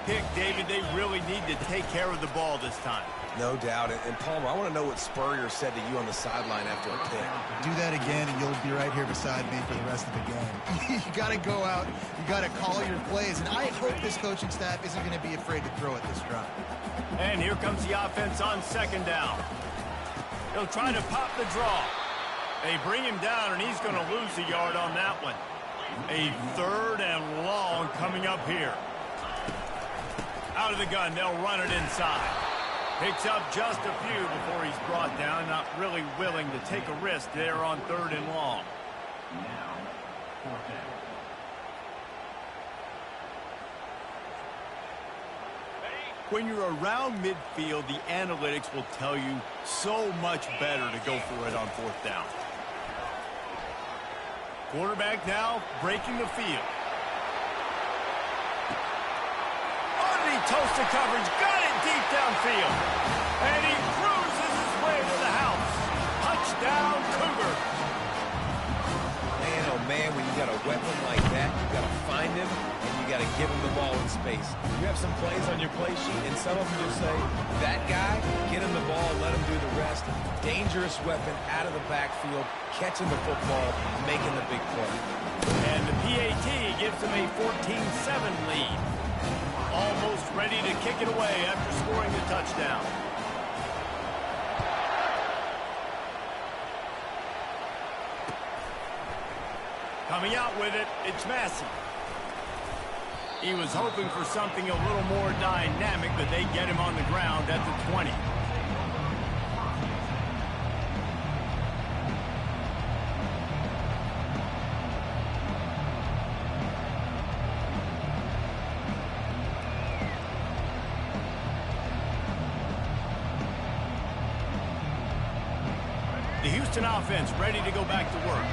pick, David. They really need to take care of the ball this time. No doubt. And Palmer, I want to know what Spurrier said to you on the sideline after a kick. Do that again, and you'll be right here beside me for the rest of the game. You got to go out. You got to call your plays. And I hope this coaching staff isn't going to be afraid to throw it this drive. And here comes the offense on second down. He'll try to pop the draw. They bring him down, and he's going to lose a yard on that one. A 3rd and long coming up here. Out of the gun, they'll run it inside. Picks up just a few before he's brought down. Not really willing to take a risk there on 3rd and long. When you're around midfield, the analytics will tell you so much better to go for it on 4th down. Quarterback now breaking the field. Underneath toasted coverage, got it deep downfield. And he cruises his way to the house. Touchdown, Cougar. Man, oh man, when you got a weapon like that, you got to find him and you got to give him the ball in space. You have some plays on your play sheet, and some of them just say, that guy, get him the ball, let him do the rest. Dangerous weapon out of the backfield, catching the football, making the big play. And the PAT gives him a 14-7 lead. Almost ready to kick it away after scoring the touchdown. Coming out with it, it's Massey. He was hoping for something a little more dynamic, but they get him on the ground at the 20. The Houston offense ready to go back to work.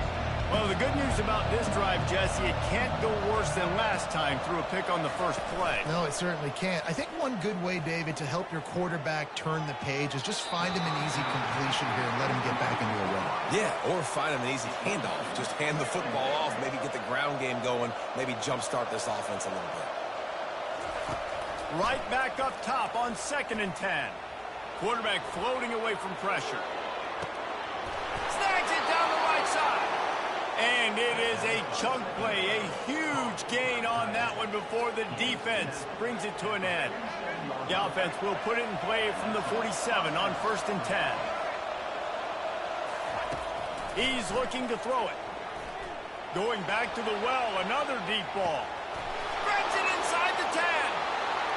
Well, the good news about this drive, Jesse, it can't go worse than last time through a pick on the first play. No, it certainly can't. I think one good way, David, to help your quarterback turn the page is just find him an easy completion here and let him get back into a run. Yeah, or find him an easy handoff. Just hand the football off, maybe get the ground game going, maybe jumpstart this offense a little bit. Right back up top on 2nd and 10. Quarterback floating away from pressure. Snags it down the right side. And it is a chunk play, a huge gain on that one before the defense brings it to an end. The offense will put it in play from the 47 on 1st and 10. He's looking to throw it. Going back to the well, another deep ball. Threads it inside the 10.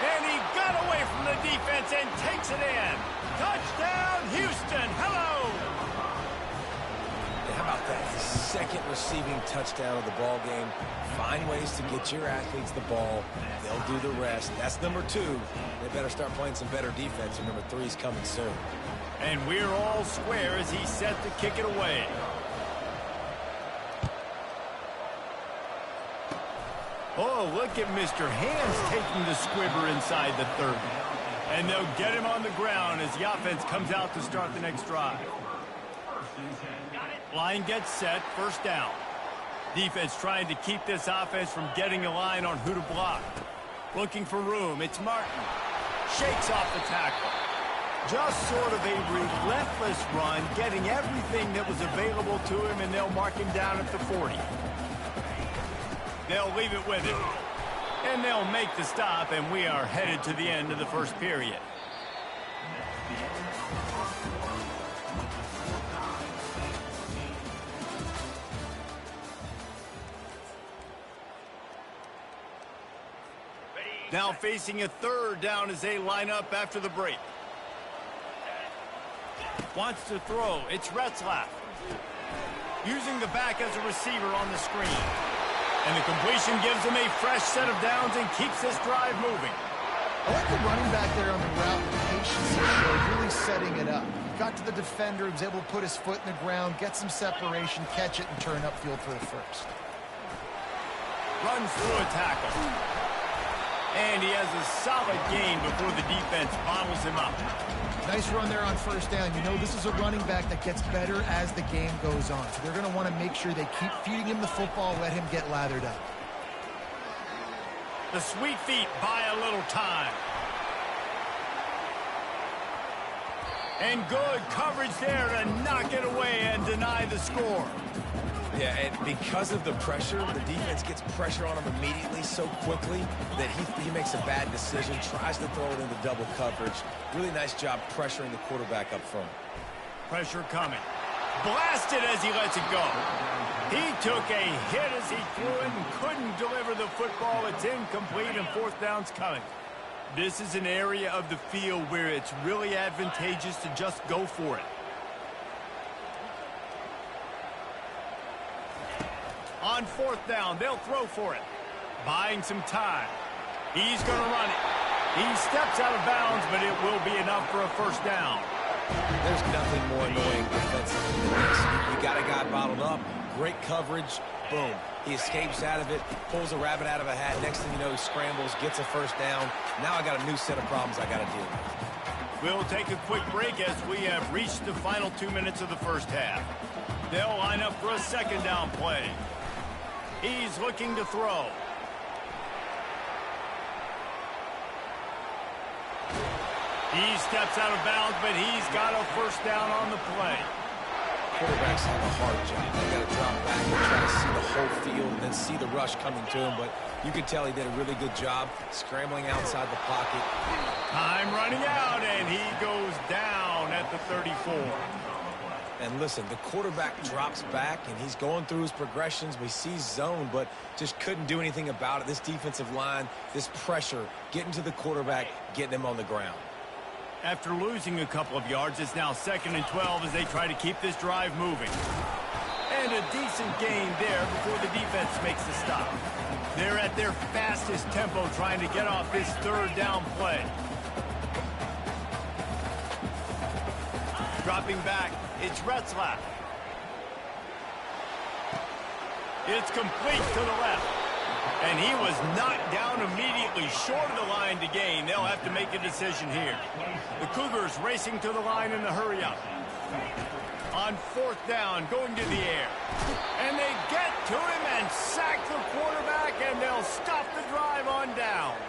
And he got away from the defense and takes it in. Touchdown, Houston. Hello. How about that? The 2nd receiving touchdown of the ball game. Find ways to get your athletes the ball. They'll do the rest. That's number 2. They better start playing some better defense, and number 3's coming soon. And we're all square as he's set to kick it away. Oh, look at Mr. Hands taking the squibber inside the 30. And they'll get him on the ground as the offense comes out to start the next drive. Line gets set, 1st down. Defense trying to keep this offense from getting a line on who to block. Looking for room, it's Martin. Shakes off the tackle. Just sort of a relentless run, getting everything that was available to him, and they'll mark him down at the 40. They'll leave it with him. And they'll make the stop, and we are headed to the end of the first period. Now facing a 3rd down as they line up after the break. Wants to throw. It's Retzlaff. Using the back as a receiver on the screen. And the completion gives him a fresh set of downs and keeps this drive moving. I like the running back there on the route, the patience he showed, really setting it up. Got to the defender, he was able to put his foot in the ground, get some separation, catch it, and turn upfield for the 1st. Runs through a tackle. And he has a solid gain before the defense bottles him up. Nice run there on 1st down. You know, this is a running back that gets better as the game goes on. So they're going to want to make sure they keep feeding him the football, let him get lathered up. The sweet feet buy a little time. And good coverage there to knock it away and deny the score. Yeah, and because of the pressure, the defense gets pressure on him immediately so quickly that he makes a bad decision, tries to throw it into double coverage. Really nice job pressuring the quarterback up front. Pressure coming. Blasted as he lets it go. He took a hit as he threw it and couldn't deliver the football. It's incomplete and fourth down's coming. This is an area of the field where it's really advantageous to just go for it. On fourth down, they'll throw for it. Buying some time. He's going to run it. He steps out of bounds, but it will be enough for a first down. There's nothing more annoying defensively than this. You got a guy bottled up, great coverage, boom. He escapes out of it, pulls a rabbit out of a hat. Next thing you know, he scrambles, gets a first down. Now I got a new set of problems I got to deal with. We'll take a quick break as we have reached the final 2 minutes of the first half. They'll line up for a second down play. He's looking to throw. He steps out of bounds, but he's got a first down on the play. Quarterbacks have a hard job. They got to drop back and try to see the whole field and then see the rush coming to him. But you could tell he did a really good job scrambling outside the pocket. Time running out, and he goes down at the 34. And listen, the quarterback drops back, and he's going through his progressions. We see zone, but just couldn't do anything about it. This defensive line, this pressure, getting to the quarterback, getting him on the ground. After losing a couple of yards, it's now 2nd and 12 as they try to keep this drive moving. And a decent gain there before the defense makes the stop. They're at their fastest tempo trying to get off this third down play. Dropping back, it's Retzlaff. It's complete to the left. And he was knocked down immediately short of the line to gain. They'll have to make a decision here. The Cougars racing to the line in the hurry-up. On fourth down, going to the air. And they get to him and sack the quarterback, and they'll stop the drive on downs.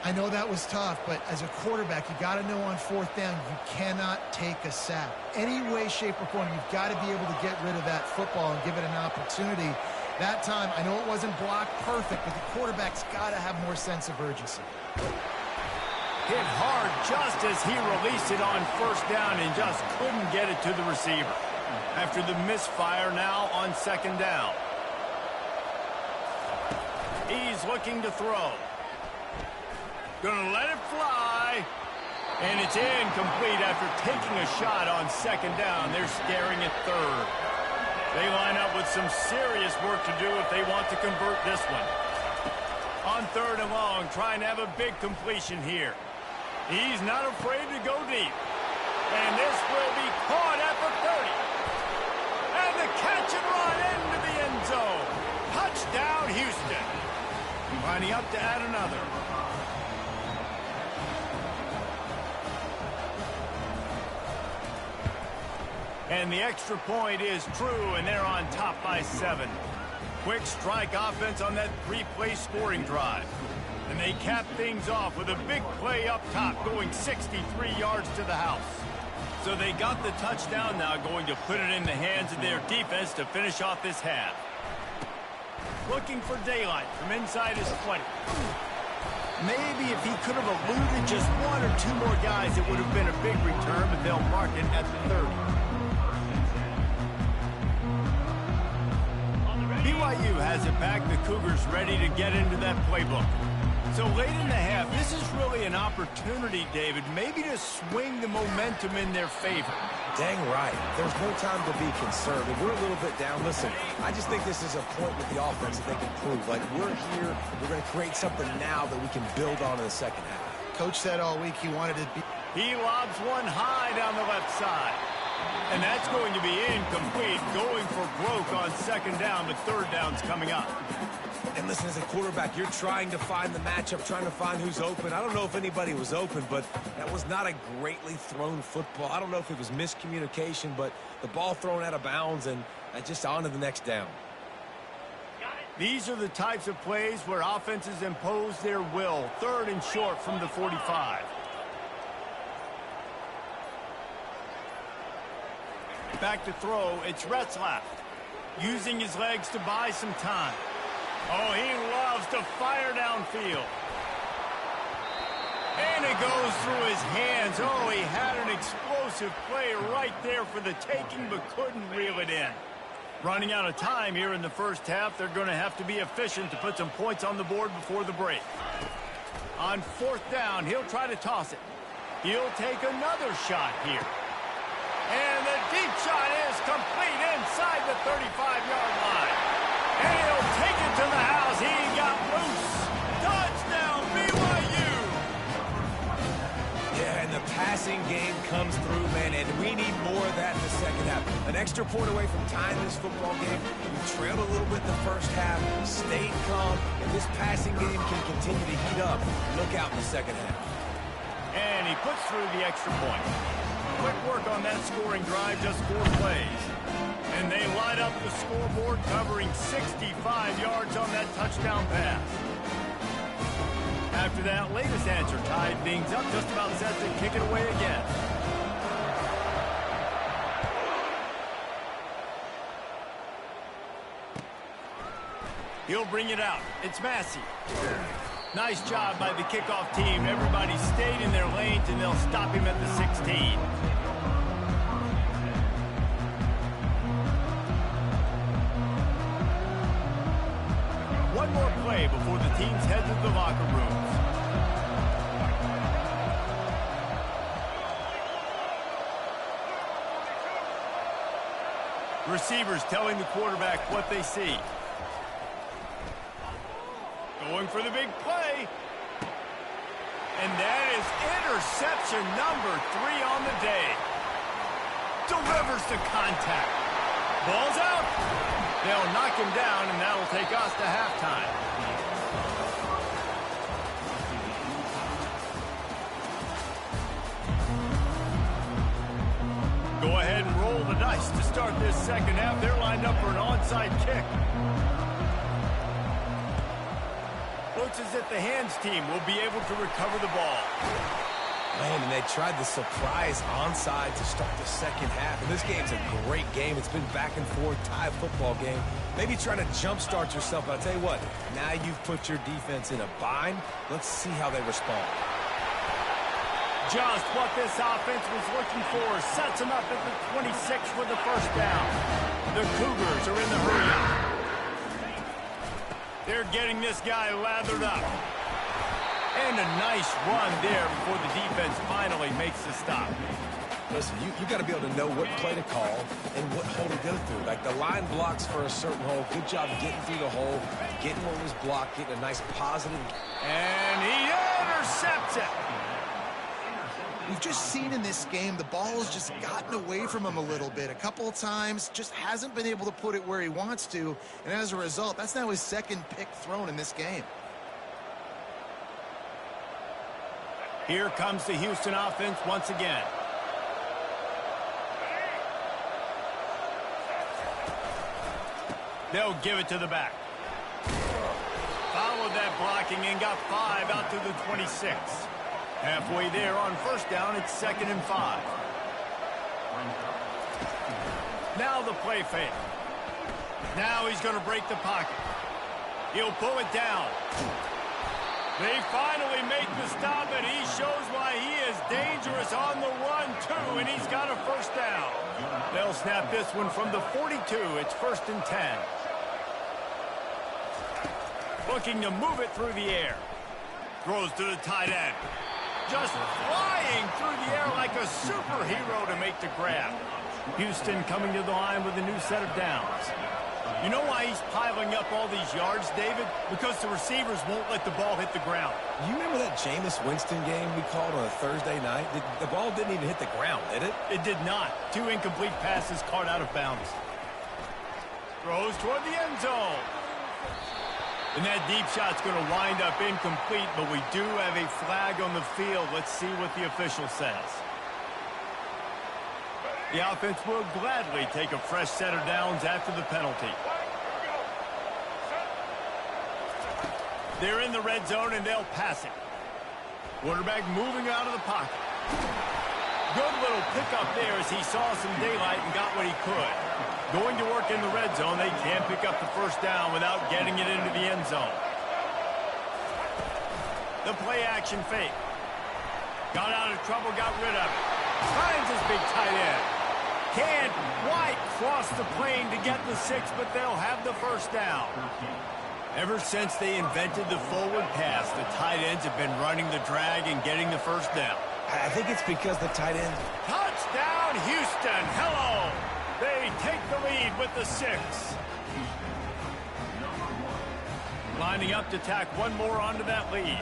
I know that was tough, but as a quarterback, you got to know on fourth down, you cannot take a sack. Any way, shape, or form, you've got to be able to get rid of that football and give it an opportunity. That time, I know it wasn't blocked perfect, but the quarterback's got to have more sense of urgency. Hit hard just as he released it on first down and just couldn't get it to the receiver. After the misfire, now on second down. He's looking to throw. Gonna let it fly. And it's incomplete after taking a shot on second down. They're staring at third. They line up with some serious work to do if they want to convert this one. On third and long, trying to have a big completion here. He's not afraid to go deep. And this will be caught at the 30. And the catch and run into the end zone. Touchdown, Houston. Lining up to add another. And the extra point is true, and they're on top by 7. Quick strike offense on that 3-play scoring drive. And they cap things off with a big play up top, going 63 yards to the house. So they got the touchdown, now going to put it in the hands of their defense to finish off this half. Looking for daylight from inside his 20. Maybe if he could have eluded just 1 or 2 more guys, it would have been a big return, but they'll mark it at the 30. BYU has it back. The Cougars ready to get into that playbook. So late in the half, this is really an opportunity, David, maybe to swing the momentum in their favor. Dang right. There's no time to be concerned. If we're a little bit down, listen, I just think this is a point with the offense that they can prove. Like, we're here, we're going to create something now that we can build on in the second half. Coach said all week he wanted to be. He lobs one high down the left side. And that's going to be incomplete, going for broke on second down, but third down's coming up. And listen, as a quarterback, you're trying to find the matchup, trying to find who's open. I don't know if anybody was open, but that was not a greatly thrown football. I don't know if it was miscommunication, but the ball thrown out of bounds and just on to the next down. These are the types of plays where offenses impose their will. 3rd and short from the 45. Back to throw, it's Retzlaff. Using his legs to buy some time. Oh, he loves to fire downfield. And it goes through his hands. Oh, he had an explosive play right there for the taking, but couldn't reel it in. Running out of time here in the first half. They're going to have to be efficient to put some points on the board before the break. On 4th down, he'll try to toss it. He'll take another shot here. And the deep shot is complete inside the 35-yard line. And he'll take it to the house. He got loose. Touchdown, BYU! Yeah, and the passing game comes through, man, and we need more of that in the second half. An extra point away from tying this football game. We trailed a little bit the first half, stayed calm, and this passing game can continue to heat up. Look out in the second half. And he puts through the extra point. Quick work on that scoring drive, just 4 plays. And they light up the scoreboard, covering 65 yards on that touchdown pass. After that latest answer tied things up, just about set to kick it away again. He'll bring it out. It's Massey. Nice job by the kickoff team. Everybody stayed in their lanes, and they'll stop him at the 16. One more play before the teams head to the locker rooms. Receivers telling the quarterback what they see. Going for the big play. And that is interception number 3 on the day. Delivers the contact. Ball's out. They'll knock him down, and that'll take us to halftime. Go ahead and roll the dice to start this second half. They're lined up for an onside kick. Looks as if the hands team will be able to recover the ball. Man, and they tried the surprise onside to start the second half. And this game's a great game. It's been back and forth, tie football game. Maybe trying to jumpstart yourself. But I'll tell you what, now you've put your defense in a bind. Let's see how they respond. Just what this offense was looking for. Sets them up at the 26 for the first down. The Cougars are in the hurry-up. They're getting this guy lathered up. And a nice run there before the defense finally makes the stop. Listen, you got to be able to know what play to call and what hole to go through. Like the line blocks for a certain hole. Good job getting through the hole, getting what was blocked, getting a nice positive. And he intercepts it. We've just seen in this game the ball has just gotten away from him a little bit. A couple of times, just hasn't been able to put it where he wants to. And as a result, that's now his 2nd pick thrown in this game. Here comes the Houston offense once again. They'll give it to the back. Followed that blocking and got 5 out to the 26. Halfway there on first down, it's 2nd and 5. Now the play fake. Now he's going to break the pocket. He'll pull it down. They finally make the stop, and he shows why he is dangerous on the run, too, and he's got a first down. They'll snap this one from the 42. It's 1st and 10. Looking to move it through the air. Throws to the tight end. Just flying through the air like a superhero to make the grab. Houston coming to the line with a new set of downs. You know why he's piling up all these yards, David? Because the receivers won't let the ball hit the ground. You remember that Jameis Winston game we called on a Thursday night? The ball didn't even hit the ground, did it? It did not. 2 incomplete passes caught out of bounds. Throws toward the end zone. And that deep shot's going to wind up incomplete, but we do have a flag on the field. Let's see what the official says. The offense will gladly take a fresh set of downs after the penalty. They're in the red zone, and they'll pass it. Quarterback moving out of the pocket. Good little pickup there as he saw some daylight and got what he could. Going to work in the red zone, they can't pick up the first down without getting it into the end zone. The play-action fake. Got out of trouble, got rid of it. Finds his big tight end. Can't quite cross the plane to get the 6, but they'll have the first down. Ever since they invented the forward pass, the tight ends have been running the drag and getting the first down. I think it's because the tight end... Touchdown, Houston. Hello. They take the lead with the 6. Lining up to tack one more onto that lead.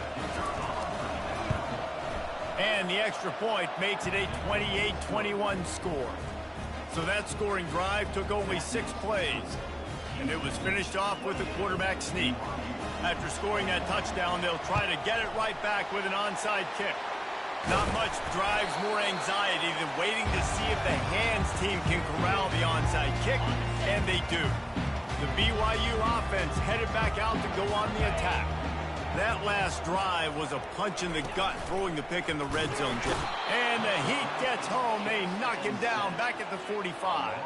And the extra point makes it a 28-21 score. So that scoring drive took only 6 plays. And it was finished off with a quarterback sneak. After scoring that touchdown, they'll try to get it right back with an onside kick. Not much drives more anxiety than waiting to see if the hands team can corral the onside kick, and they do. The BYU offense headed back out to go on the attack. That last drive was a punch in the gut, throwing the pick in the red zone. And the Heat gets home. They knock him down back at the 45.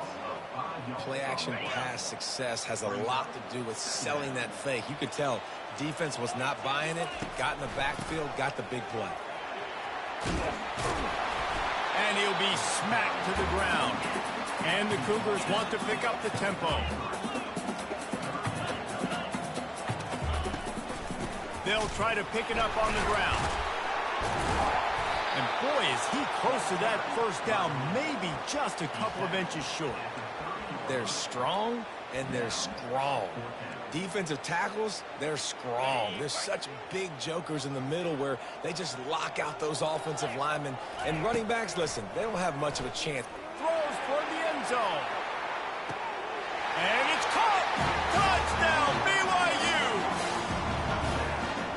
Play-action pass success has a lot to do with selling that fake. You could tell defense was not buying it, got in the backfield, got the big play. And he'll be smacked to the ground. And the Cougars want to pick up the tempo. They'll try to pick it up on the ground. And boy, is he close to that first down, maybe just a couple of inches short. They're strong, and they're strong. Defensive tackles, they're strong. There's such big jokers in the middle where they just lock out those offensive linemen. And running backs, listen, they don't have much of a chance. Throws for the end zone. And it's caught. Touchdown, BYU.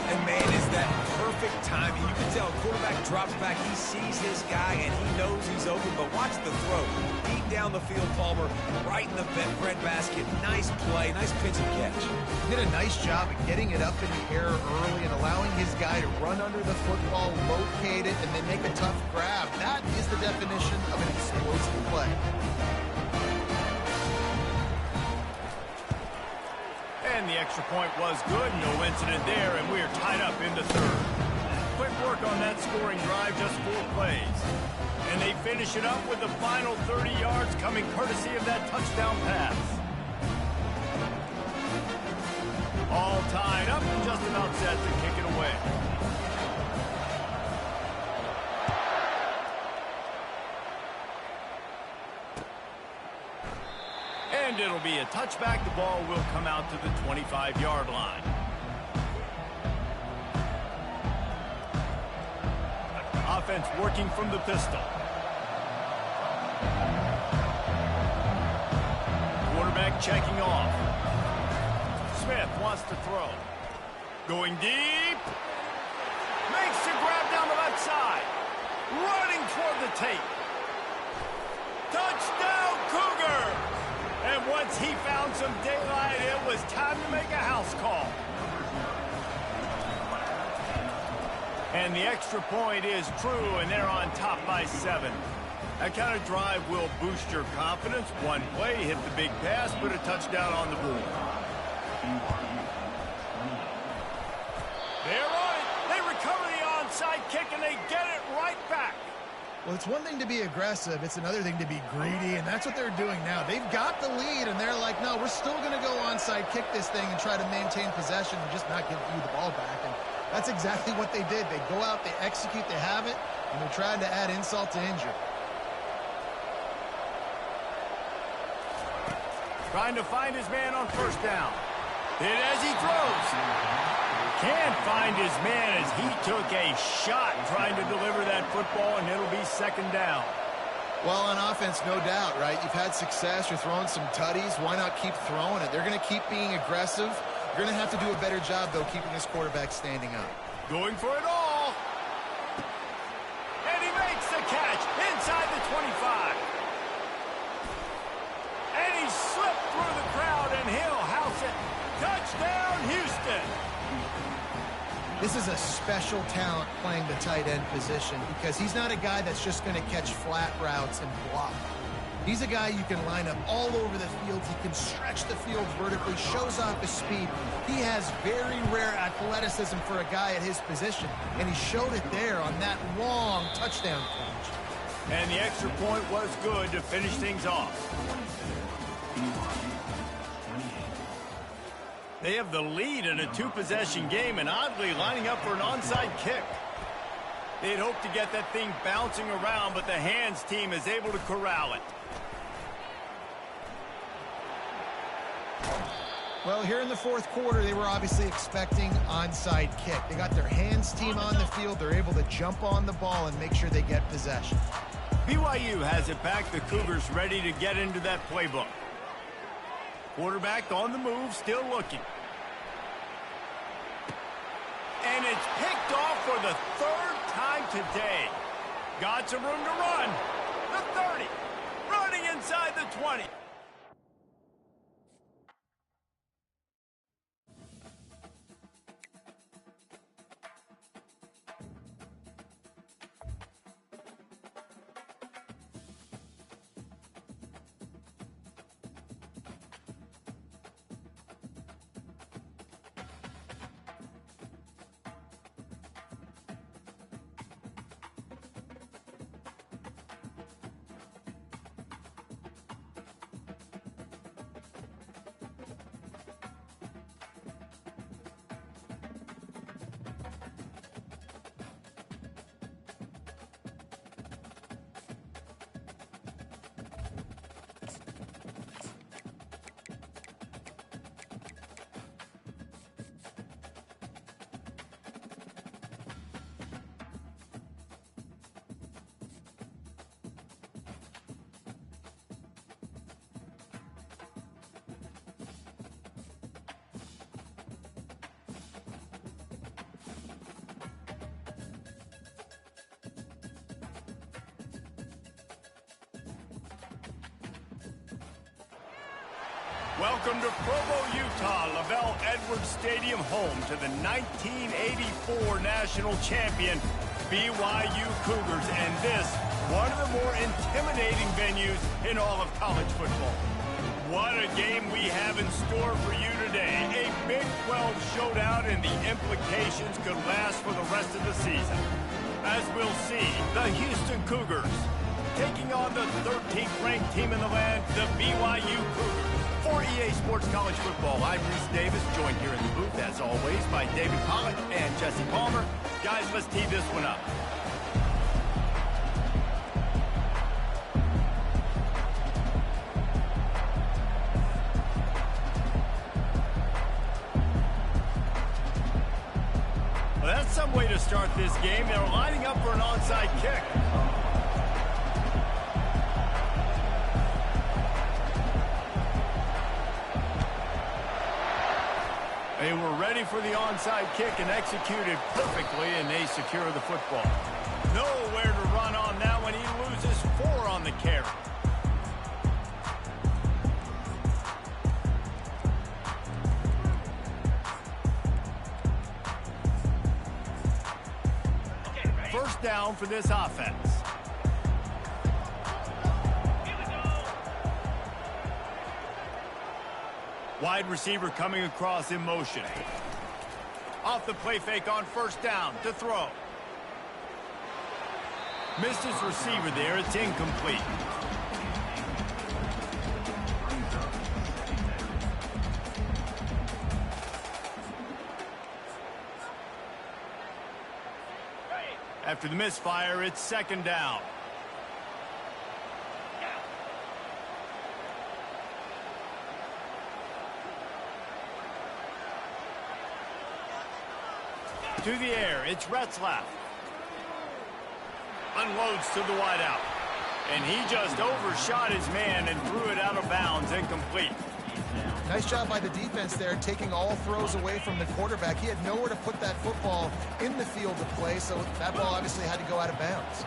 And, man, is that perfect timing. You can tell quarterback drops back. He sees his guy, and he knows he's open. But watch the throw. Deep down the field, Palmer, right in the breadbasket. Nice play, nice pinch and catch. He did a nice job of getting it up in the air early and allowing his guy to run under the football, locate it, and then make a tough grab. That is the definition of an explosive play. And the extra point was good. No incident there, and we're tied up in the third. Quick work on that scoring drive, just 4 plays. And they finish it up with the final 30 yards coming courtesy of that touchdown pass. All tied up and just about set to kick it away. And it'll be a touchback. The ball will come out to the 25-yard line. Offense working from the pistol. Quarterback checking off. Smith wants to throw. Going deep. Makes the grab down the left side. Running toward the tape. Touchdown, Cougar! And once he found some daylight, it was time to make a house call. And the extra point is true, and they're on top by 7. That kind of drive will boost your confidence. One play, hit the big pass, put a touchdown on the board. They're on it. They recover the onside kick, and they get it right back. Well, it's one thing to be aggressive. It's another thing to be greedy, and that's what they're doing now. They've got the lead, and they're like, no, we're still going to go onside kick this thing and try to maintain possession and just not give you the ball back. And that's exactly what they did. They go out, they execute, they have it, and they're trying to add insult to injury. Trying to find his man on first down. Hit as he throws. Can't find his man as he took a shot trying to deliver that football, and it'll be second down. Well, on offense, no doubt, right? You've had success. You're throwing some tutties. Why not keep throwing it? They're going to keep being aggressive. You're going to have to do a better job, though, keeping this quarterback standing up. Going for it all. And he makes the catch inside the 25. And he slipped through the crowd, and he'll house it. Touchdown, Houston. This is a special talent playing the tight end position because he's not a guy that's just going to catch flat routes and block. He's a guy you can line up all over the field. He can stretch the field vertically, shows off his speed. He has very rare athleticism for a guy at his position, and he showed it there on that long touchdown catch. And the extra point was good to finish things off. They have the lead in a two-possession game and oddly lining up for an onside kick. They'd hoped to get that thing bouncing around, but the hands team is able to corral it. Well, here in the fourth quarter, they were obviously expecting onside kick. They got their hands team on the field. They're able to jump on the ball and make sure they get possession. BYU has it back. The Cougars ready to get into that playbook. Quarterback on the move, still looking. And it's picked off for the third time today. Got some room to run. The 30. Running inside the 20. Welcome to Provo, Utah, Lavelle Edwards Stadium, home to the 1984 national champion BYU Cougars, and this, one of the more intimidating venues in all of college football. What a game we have in store for you today. A Big 12 showdown, and the implications could last for the rest of the season. As we'll see, the Houston Cougars taking on the 13th ranked team in the land, the BYU Cougars. For EA Sports College Football, I'm Reese Davis, joined here in the booth, as always, by David Pollack and Jesse Palmer. Guys, let's tee this one up. Well, that's some way to start this game. They're lining up for an onside kick. They were ready for the onside kick and executed perfectly, and they secure the football. Nowhere to run on that one. He loses 4 on the carry. First down for this offense. Wide receiver coming across in motion. Off the play fake on first down to throw. Missed his receiver there. It's incomplete. After the misfire, it's second down. To the air, it's Retzlaff. Unloads to the wideout. And he just overshot his man and threw it out of bounds, incomplete. Nice job by the defense there, taking all throws away from the quarterback. He had nowhere to put that football in the field to play, so that ball obviously had to go out of bounds.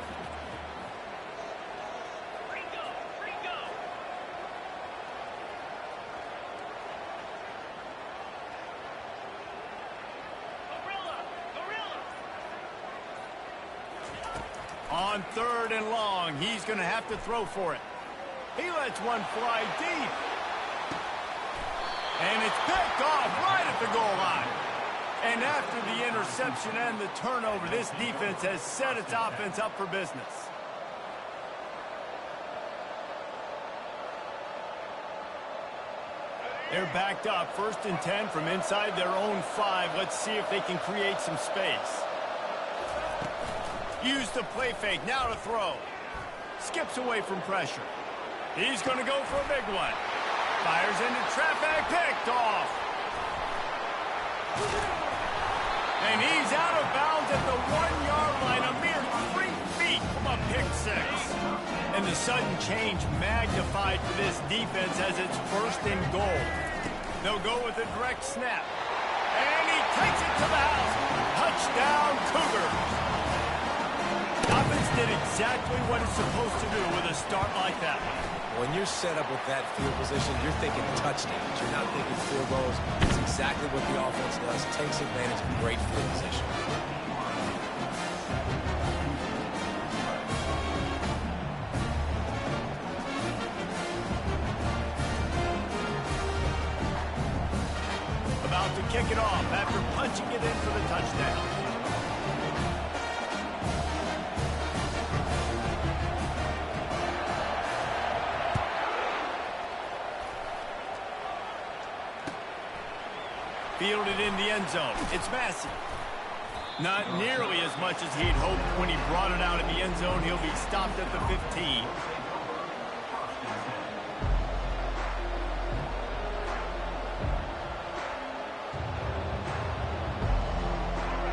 On 3rd and long, he's going to have to throw for it. He lets one fly deep. And it's picked off right at the goal line. And after the interception and the turnover, this defense has set its offense up for business. They're backed up, 1st and 10 from inside their own 5. Let's see if they can create some space. Use the play fake, now to throw. Skips away from pressure. He's going to go for a big one. Fires into traffic, picked off. And he's out of bounds at the 1-yard line, a mere 3 feet from a pick 6. And the sudden change magnified for this defense as it's 1st and goal. They'll go with a direct snap. And he takes it to the house. Touchdown, Cougars. Offense did exactly what it's supposed to do with a start like that. When you're set up with that field position, you're thinking touchdowns. You're not thinking field goals. It's exactly what the offense does. Takes advantage of great field position. About to kick it off after punching it in for the touchdown. Fielded in the end zone. It's Massey. Not nearly as much as he'd hoped when he brought it out in the end zone. He'll be stopped at the 15.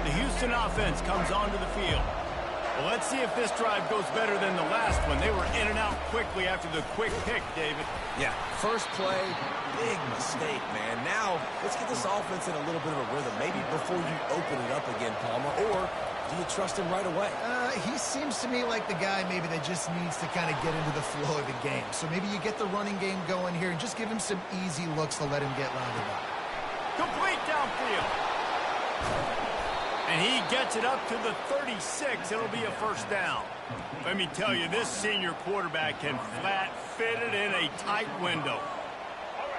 The Houston offense comes onto the field. Well, let's see if this drive goes better than the last one. They were in and out quickly after the quick pick, David. Yeah, first play, big mistake, man. Now, let's get this offense in a little bit of a rhythm. Maybe before you open it up again, Palmer, or do you trust him right away? He seems to me like the guy maybe that just needs to kind of get into the flow of the game. So maybe you get the running game going here and just give him some easy looks to let him get rounded up. Complete downfield. And he gets it up to the 36. It'll be a 1st down. Let me tell you, this senior quarterback can flat fit it in a tight window.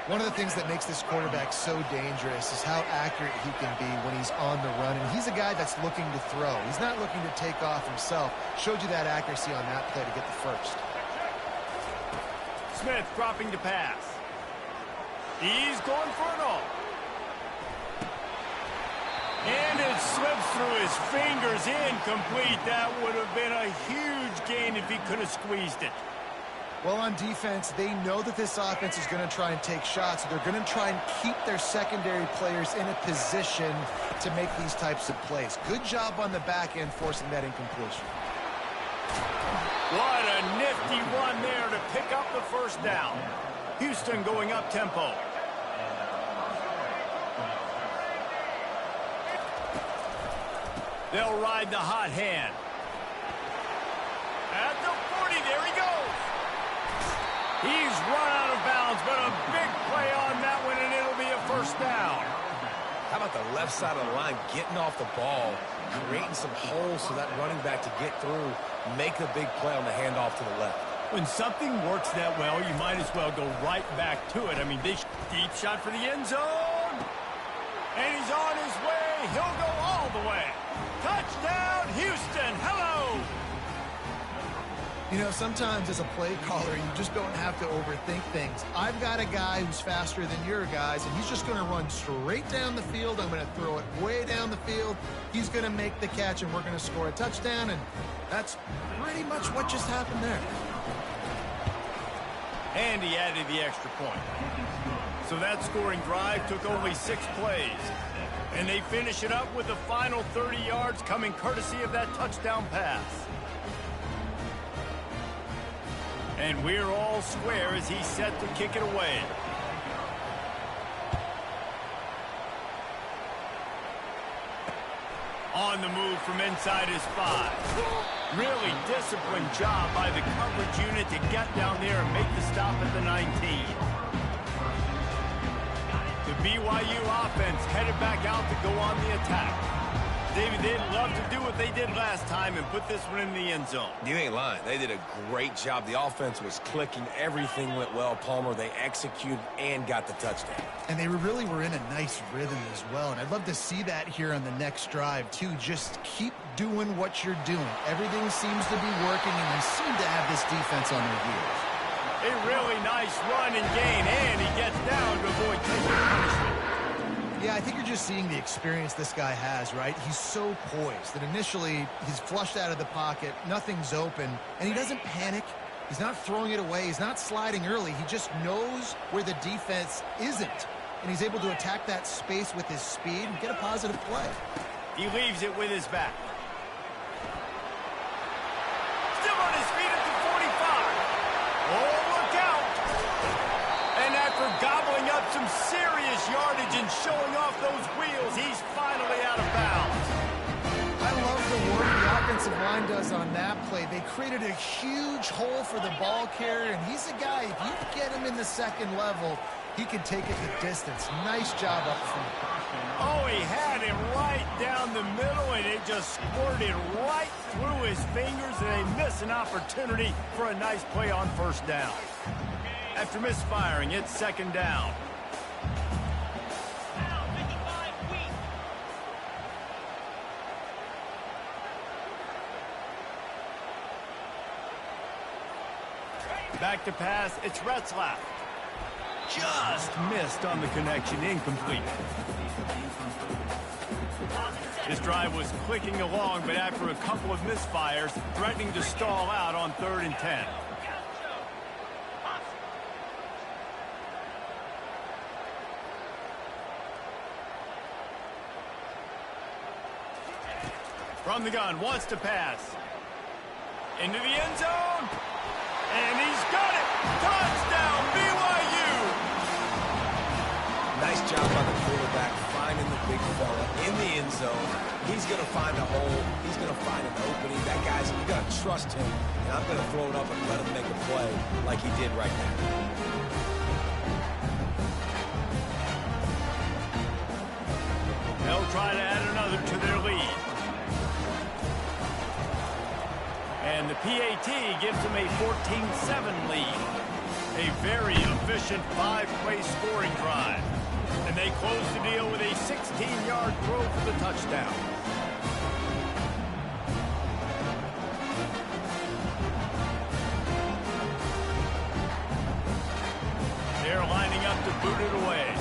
One of the things that makes this quarterback so dangerous is how accurate he can be when he's on the run. And he's a guy that's looking to throw. He's not looking to take off himself. Showed you that accuracy on that play to get the 1st. Smith dropping to pass. He's going for it all. And it slips through his fingers, incomplete. That would have been a huge gain if he could have squeezed it. Well, on defense, they know that this offense is going to try and take shots. They're going to try and keep their secondary players in a position to make these types of plays. Good job on the back end forcing that incompletion. What a nifty run there to pick up the 1st down. Houston going up tempo. They'll ride the hot hand. At the 40, there he goes. He's run out of bounds, but a big play on that one, and it'll be a 1st down. How about the left side of the line getting off the ball, creating some holes so that running back to get through, make the big play on the handoff to the left. When something works that well, you might as well go right back to it. I mean, deep shot for the end zone. And he's on his way. He'll go all the way. Touchdown, Houston. Hello. You know, sometimes as a play caller, you just don't have to overthink things. I've got a guy who's faster than your guys, and he's just going to run straight down the field. I'm going to throw it way down the field. He's going to make the catch, and we're going to score a touchdown, and that's pretty much what just happened there. And he added the extra point. So that scoring drive took only 6 plays. And they finish it up with the final 30 yards coming courtesy of that touchdown pass. And we're all square as he's set to kick it away. On the move from inside his 5. Really disciplined job by the coverage unit to get down there and make the stop at the 19. The BYU offense headed back out to go on the attack. David, they'd love to do what they did last time and put this one in the end zone. You ain't lying. They did a great job. The offense was clicking. Everything went well, Palmer. They executed and got the touchdown. And they really were in a nice rhythm as well. And I'd love to see that here on the next drive, too. Just keep doing what you're doing. Everything seems to be working, and you seem to have this defense on their heels. A really nice run and gain, and he gets down to avoid taking punishment. Yeah, I think you're just seeing the experience this guy has, right? He's so poised that initially he's flushed out of the pocket, nothing's open, and he doesn't panic. He's not throwing it away. He's not sliding early. He just knows where the defense isn't, and he's able to attack that space with his speed and get a positive play. He leaves it with his back. Still on his feet at the 45. Oh, look out! And after gobbling up some serious yardage and showing off those wheels, he's finally out of bounds. I love the work the offensive line does on that play. They created a huge hole for the ball carrier, and he's a guy, if you get him in the second level, he can take it the distance. Nice job up front. Oh, he had him right down the middle, and it just squirted right through his fingers, and they miss an opportunity for a nice play on first down. After misfiring, it's second down. Back to pass, it's Retzlaff. Just missed on the connection, incomplete. This drive was clicking along, but after a couple of misfires, threatening to stall out on 3rd and 10. From the gun, wants to pass. Into the end zone. And he's got it! Touchdown, BYU! Nice job by the quarterback finding the big fella in the end zone. He's going to find a hole. He's going to find an opening. That guy's, you got to trust him. And I'm going to throw it up and let him make a play like he did right now. They'll try to add another to their lead. And the PAT gives them a 14-7 lead. A very efficient 5-play scoring drive. And they close the deal with a 16-yard throw for the touchdown. They're lining up to boot it away.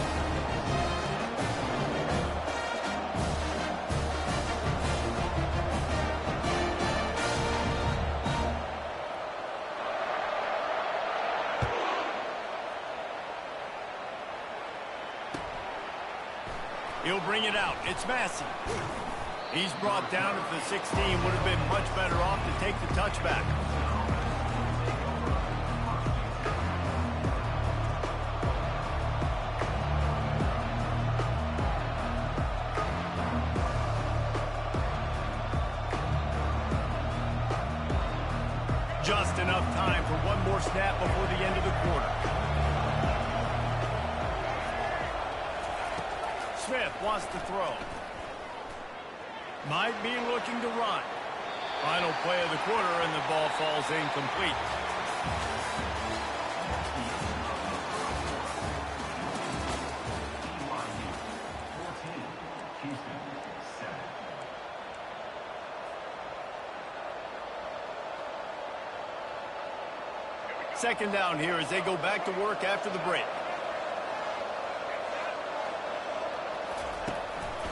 He'll bring it out. It's Massey. He's brought down at the 16. Would have been much better off to take the touchback. Just enough time for one more snap before the end of the quarter. Smith wants to throw. Might be looking to run. Final play of the quarter, and the ball falls incomplete. Second down here as they go back to work after the break.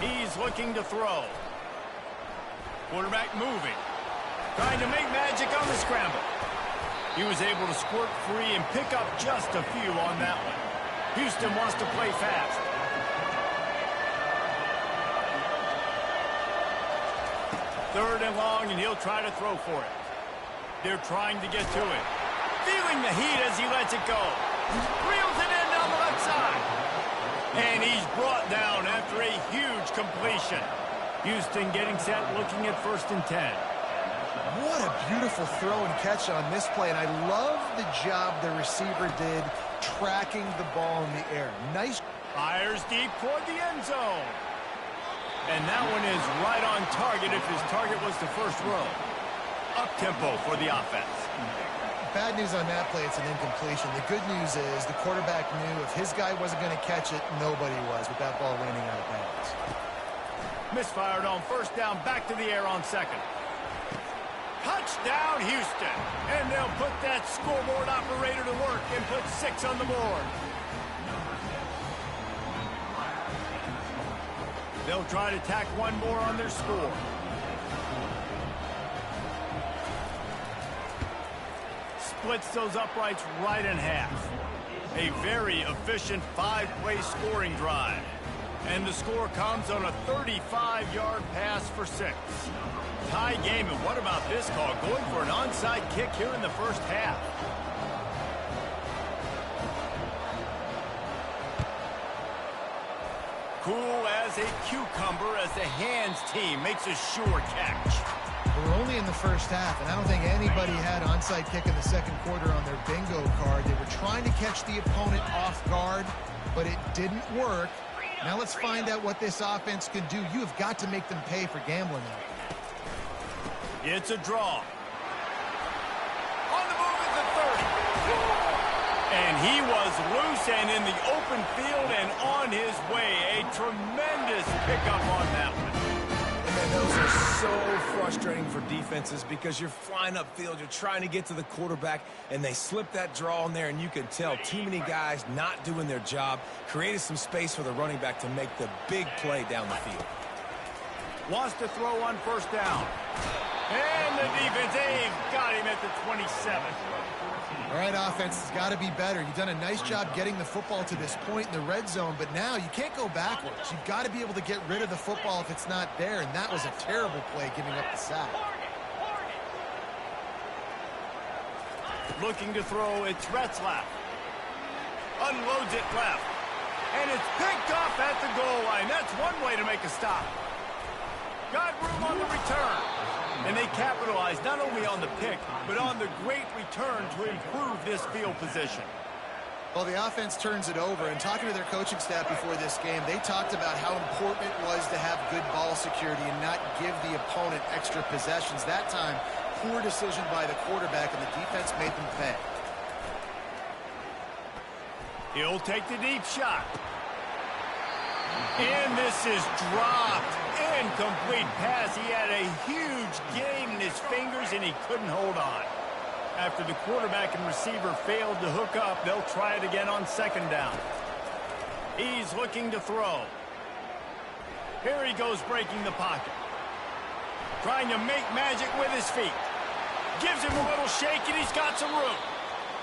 He's looking to throw. Quarterback moving. Trying to make magic on the scramble. He was able to squirt free and pick up just a few on that one. Houston wants to play fast. Third and long, and he'll try to throw for it. They're trying to get to it. Feeling the heat as he lets it go. Reels it in down the left side. And he's brought down after a huge completion. Houston getting set, looking at 1st and 10. What a beautiful throw and catch on this play, and I love the job the receiver did tracking the ball in the air. Nice. Fires deep toward the end zone. And that one is right on target if his target was the first row. Up-tempo for the offense. Bad news on that play, it's an incompletion. The good news is the quarterback knew if his guy wasn't going to catch it, nobody was with that ball landing out of bounds. Misfired on first down, back to the air on second. Touchdown, Houston. And they'll put that scoreboard operator to work and put 6 on the board. They'll try to tack one more on their score. Splits those uprights right in half. A very efficient 5-play scoring drive. And the score comes on a 35-yard pass for 6. Tie game, and what about this call? Going for an onside kick here in the first half. Cool as a cucumber as the hands team makes a sure catch. We're only in the first half, and I don't think anybody had onside kick in the second quarter on their bingo card. They were trying to catch the opponent off guard, but it didn't work. Now let's find out what this offense can do. You have got to make them pay for gambling out. It's a draw. On the move is the 30. And he was loose and in the open field and on his way. A tremendous pickup on that one. And those are so frustrating for defenses because you're flying upfield, you're trying to get to the quarterback, and they slip that draw in there, and you can tell too many guys not doing their job, created some space for the running back to make the big play down the field. Wants to throw on first down. And the defense, they've got him at the 27. All right, offense has got to be better. You've done a nice job getting the football to this point in the red zone, but now you can't go backwards. You've got to be able to get rid of the football if it's not there, and that was a terrible play giving up the sack. Looking to throw, it's Retzlaff. Unloads it left. And it's picked off at the goal line. That's one way to make a stop. Got room on the return. And they capitalized not only on the pick, but on the great return to improve this field position. Well, the offense turns it over, and talking to their coaching staff before this game, they talked about how important it was to have good ball security and not give the opponent extra possessions. That time, poor decision by the quarterback, and the defense made them pay. He'll take the deep shot. And this is dropped. Incomplete pass. He had a huge gain in his fingers, and he couldn't hold on. After the quarterback and receiver failed to hook up, they'll try it again on second down. He's looking to throw. Here he goes breaking the pocket. Trying to make magic with his feet. Gives him a little shake, and he's got some room.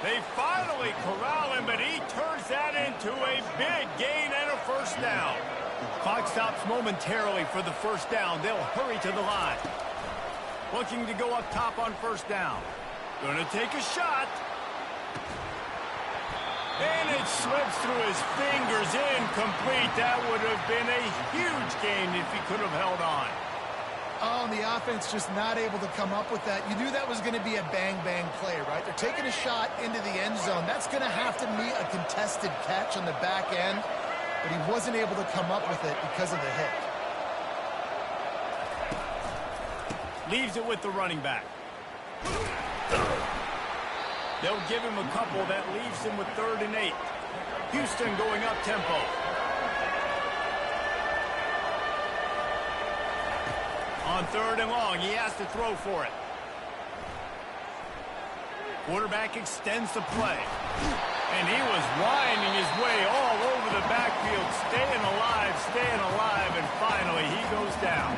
They finally corral him, but he turns that into a big gain and a first down. Clock stops momentarily for the first down. They'll hurry to the line. Looking to go up top on first down. Going to take a shot. And it slips through his fingers. Incomplete. That would have been a huge gain if he could have held on. Oh, and the offense just not able to come up with that. You knew that was going to be a bang-bang play, right? They're taking a shot into the end zone. That's going to have to be a contested catch on the back end, but he wasn't able to come up with it because of the hit. Leaves it with the running back. They'll give him a couple. That leaves him with 3rd and 8. Houston going up tempo. On 3rd and long, he has to throw for it. Quarterback extends the play. And he was winding his way all over the backfield, staying alive, and finally he goes down.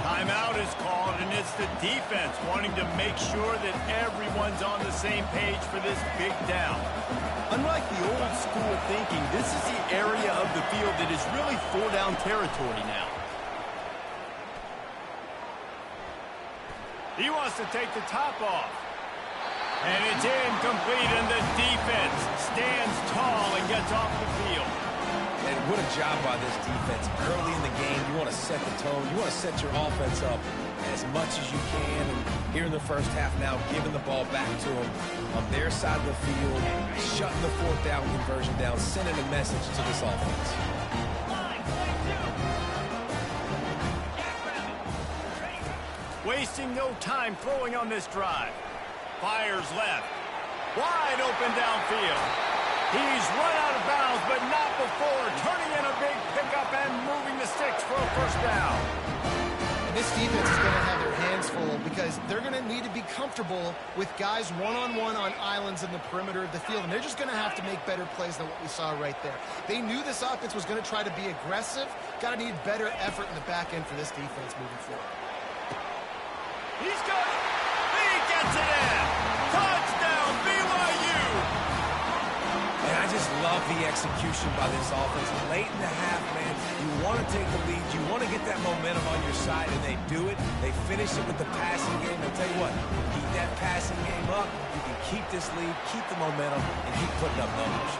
Timeout is called, and it's the defense wanting to make sure that everyone's on the same page for this big down. Unlike the old school thinking, this is the area of the field that is really 4-down territory now. He wants to take the top off. And it's incomplete, and the defense stands tall and gets off the field. And what a job by this defense. Early in the game, you want to set the tone. You want to set your offense up as much as you can. And here in the first half now, giving the ball back to them on their side of the field, shutting the 4th down conversion down, sending a message to this offense. Wasting no time throwing on this drive. Fires left. Wide open downfield. He's run out of bounds, but not before turning in a big pickup and moving the sticks for a first down. And this defense is going to have their hands full because they're going to need to be comfortable with guys one-on-one on islands in the perimeter of the field, and they're just going to have to make better plays than what we saw right there. They knew this offense was going to try to be aggressive. Got to need better effort in the back end for this defense moving forward. He's got it. He gets it in. Touchdown, BYU. And I just love the execution by this offense. Late in the half, man, you want to take the lead. You want to get that momentum on your side, and they do it. They finish it with the passing game. I'll tell you what, keep that passing game up. You can keep this lead, keep the momentum, and keep putting up numbers.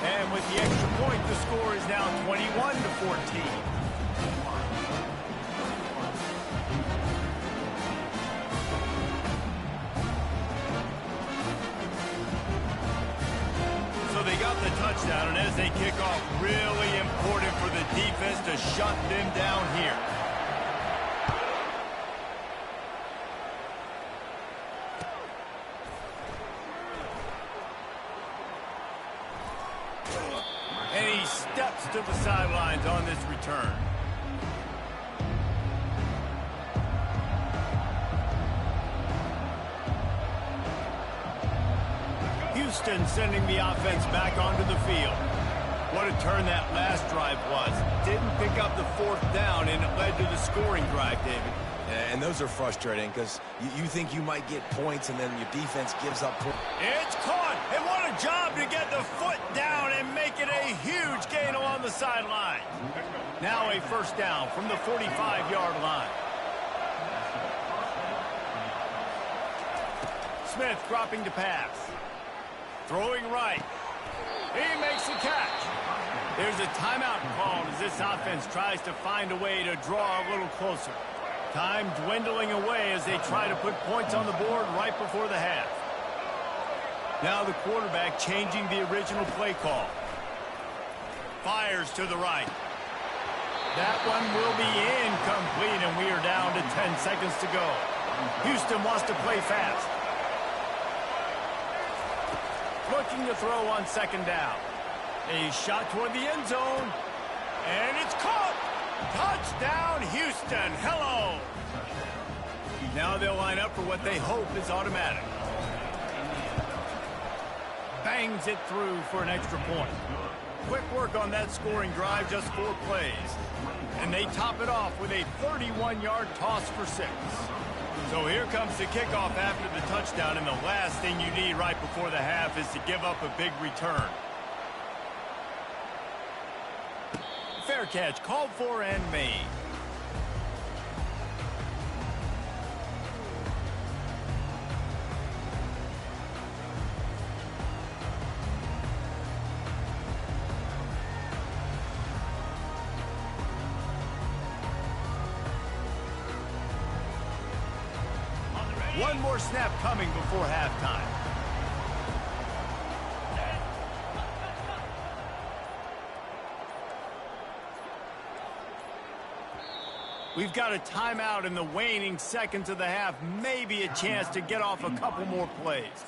And with the extra point, the score is now 21-14. They got the touchdown, and as they kick off, really important for the defense to shut them down here. And he steps to the sidelines on this return. Houston sending the offense back onto the field. What a turn that last drive was. Didn't pick up the fourth down, and it led to the scoring drive, David. And those are frustrating because you think you might get points, and then your defense gives up points. It's caught, and what a job to get the foot down and make it a huge gain along the sideline. Now a first down from the 45-yard line. Smith dropping to pass. Throwing right. He makes the catch. There's a timeout called as this offense tries to find a way to draw a little closer. Time dwindling away as they try to put points on the board right before the half. Now the quarterback changing the original play call. Fires to the right. That one will be incomplete, and we are down to 10 seconds to go. Houston wants to play fast. Looking to throw on second down. A shot toward the end zone. And it's caught. Touchdown, Houston. Hello. Now they'll line up for what they hope is automatic. Bangs it through for an extra point. Quick work on that scoring drive, just 4 plays. And they top it off with a 31-yard toss for 6. So here comes the kickoff after the touchdown, and the last thing you need right before the half is to give up a big return. Fair catch called for and made. One more snap coming before halftime. We've got a timeout in the waning seconds of the half. Maybe a chance to get off a couple more plays.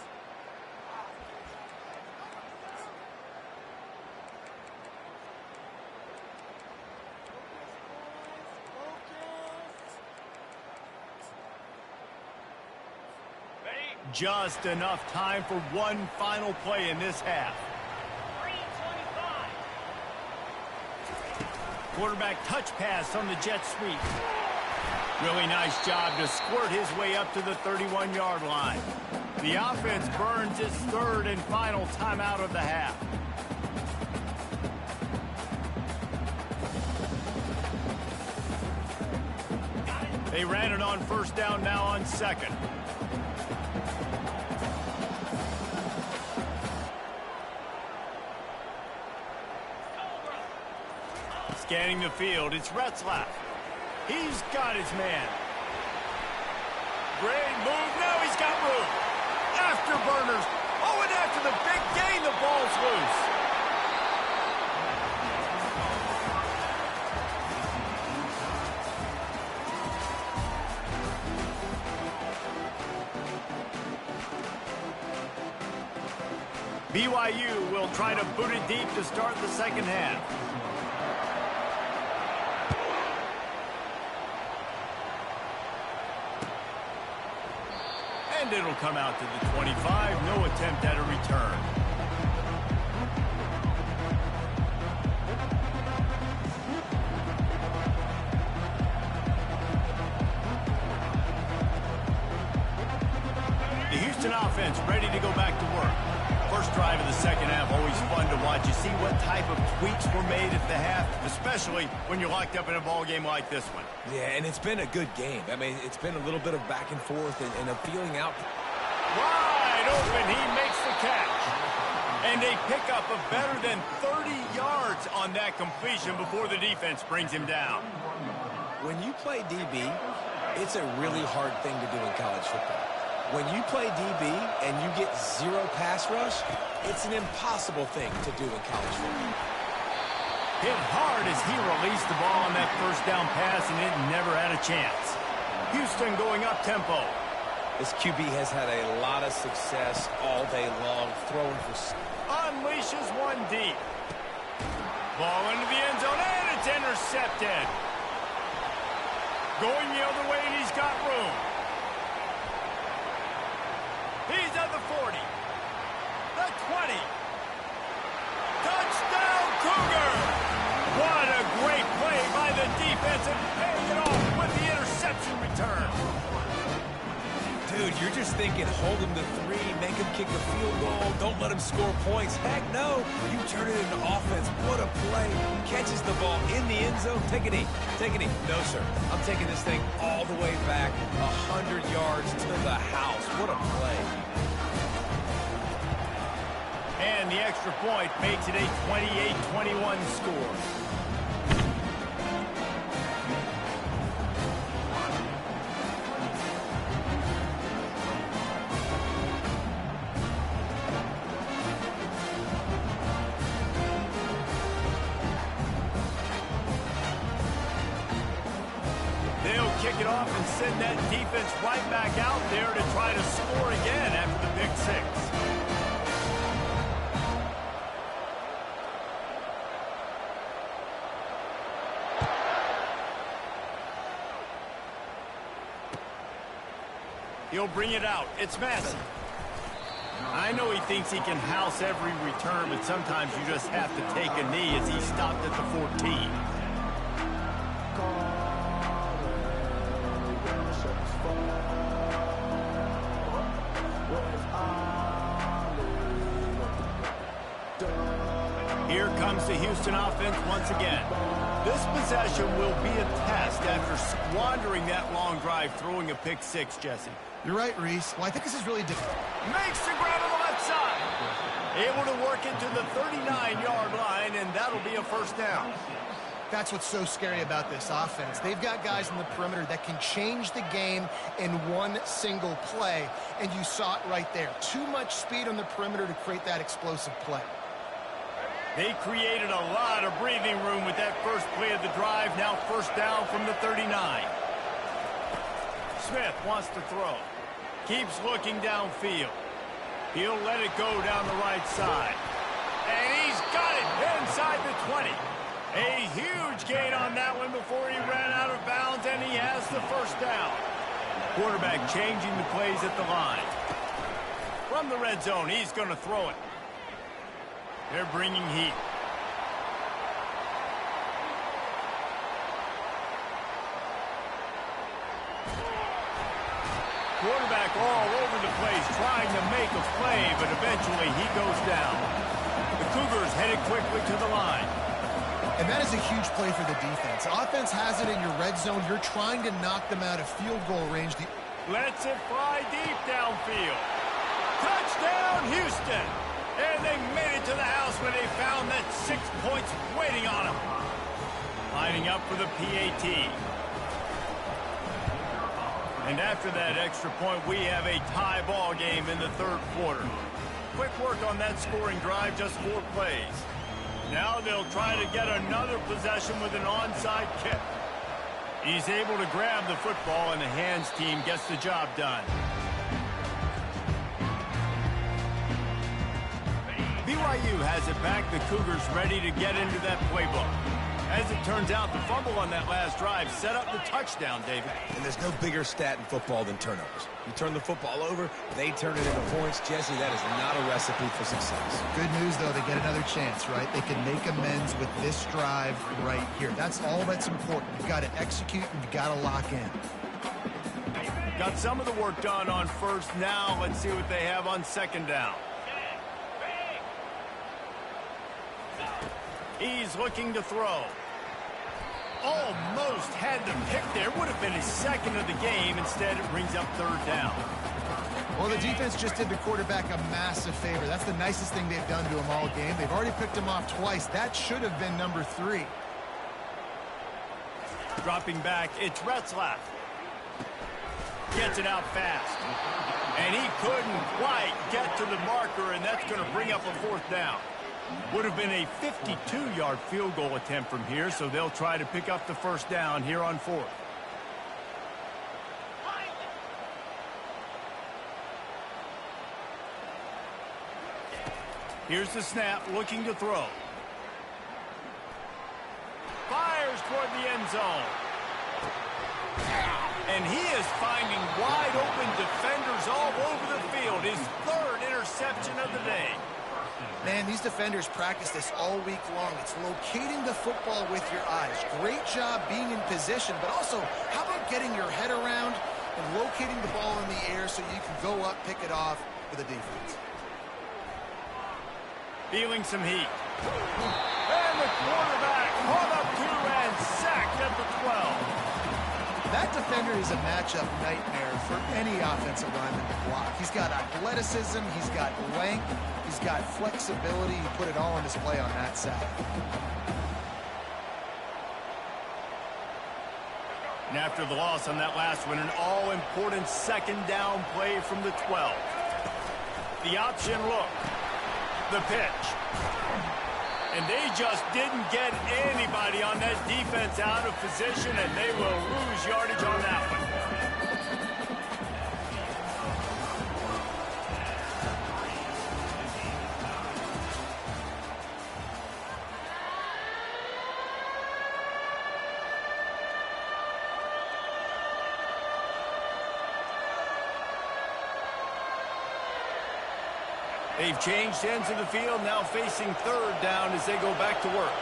Just enough time for one final play in this half. 3:25. Quarterback touch pass on the jet sweep. Really nice job to squirt his way up to the 31-yard line. The offense burns its third and final timeout of the half. They ran it on first down, now on second. Scanning the field, it's Retzlaff. He's got his man. Great move, now he's got room. Afterburners. Oh, and after the big gain, the ball's loose. BYU will try to boot it deep to start the second half. And it'll come out to the 25. No attempt at a return. The Houston offense ready to go back to work. First drive of the second half, always fun to watch. You see what type of tweaks were made at the half, especially when you're locked up in a ball game like this one. Yeah, and it's been a good game. I mean, it's been a little bit of back and forth and a feeling out. Wide open, he makes the catch. And a pickup of better than 30 yards on that completion before the defense brings him down. When you play DB, it's a really hard thing to do in college football. When you play DB and you get zero pass rush, it's an impossible thing to do in college football. Hit hard as he released the ball on that first down pass, and it never had a chance. Houston going up tempo. This QB has had a lot of success all day long throwing for... Unleashes one deep. Ball into the end zone, and it's intercepted. Going the other way, and he's got room. He's at the 40. The 20. Touchdown, Cougar! What a great play by the defense, and paying it off with the interception return. Dude, you're just thinking, hold him to 3, make him kick a field goal, don't let him score points. Heck no, you turn it into offense. What a play. Catches the ball in the end zone. Take a knee. Take a knee. No, sir. I'm taking this thing all the way back 100 yards to the house. What a play. And the extra point makes it a 28-21 score. Kick it off and send that defense right back out there to try to score again after the pick six. He'll bring it out. It's Massey. I know he thinks he can house every return, but sometimes you just have to take a knee as he stopped at the 14. Here comes the Houston offense once again. This possession will be a test after squandering that long drive, throwing a pick six, Jesse. You're right, Reese. Well, I think this is really difficult. Makes the grab on the left side. Able to work it to the 39-yard line, and that'll be a first down. That's what's so scary about this offense. They've got guys in the perimeter that can change the game in one single play, and you saw it right there. Too much speed on the perimeter to create that explosive play. They created a lot of breathing room with that first play of the drive. Now first down from the 39. Smith wants to throw. Keeps looking downfield. He'll let it go down the right side. And he's got it inside the 20. A huge gain on that one before he ran out of bounds, and he has the first down. Quarterback changing the plays at the line. From the red zone, he's going to throw it. They're bringing heat. Quarterback all over the place trying to make a play, but eventually he goes down. The Cougars headed quickly to the line. And that is a huge play for the defense. Offense has it in your red zone. You're trying to knock them out of field goal range. Lets it fly deep downfield. Touchdown, Houston! And they made it to the house when they found that 6 points waiting on them. Lining up for the PAT. And after that extra point, we have a tie ball game in the third quarter. Quick work on that scoring drive, just 4 plays. Now they'll try to get another possession with an onside kick. He's able to grab the football, and the hands team gets the job done. BYU has it back. The Cougars ready to get into that playbook. As it turns out, the fumble on that last drive set up the touchdown, David. And there's no bigger stat in football than turnovers. You turn the football over, they turn it into points. Jesse, that is not a recipe for success. Good news, though, they get another chance, right? They can make amends with this drive right here. That's all that's important. You've got to execute and you've got to lock in. Got some of the work done on first. Now let's see what they have on second down. He's looking to throw. Almost had the pick there. Would have been his second of the game. Instead, it brings up third down. Well, the defense just did the quarterback a massive favor. That's the nicest thing they've done to him all game. They've already picked him off twice. That should have been number 3. Dropping back, it's Retzlaff. Gets it out fast. And he couldn't quite get to the marker, and that's going to bring up a fourth down. Would have been a 52-yard field goal attempt from here, so they'll try to pick up the first down here on fourth. Here's the snap, looking to throw. Fires toward the end zone. And he is finding wide-open defenders all over the field. His third interception of the day. Man, these defenders practice this all week long. It's locating the football with your eyes. Great job being in position, but also, how about getting your head around and locating the ball in the air so you can go up, pick it off for the defense. Feeling some heat. And the quarterback caught up to and sacked at the 12. That defender is a matchup nightmare for any offensive lineman to block. He's got athleticism, he's got length, he's got flexibility. He put it all on display on that side. And after the loss on that last one, an all-important second down play from the 12. The option look. The pitch. And they just didn't get anybody on that defense out of position, and they will lose yardage on that one. They've changed ends of the field, now facing third down as they go back to work.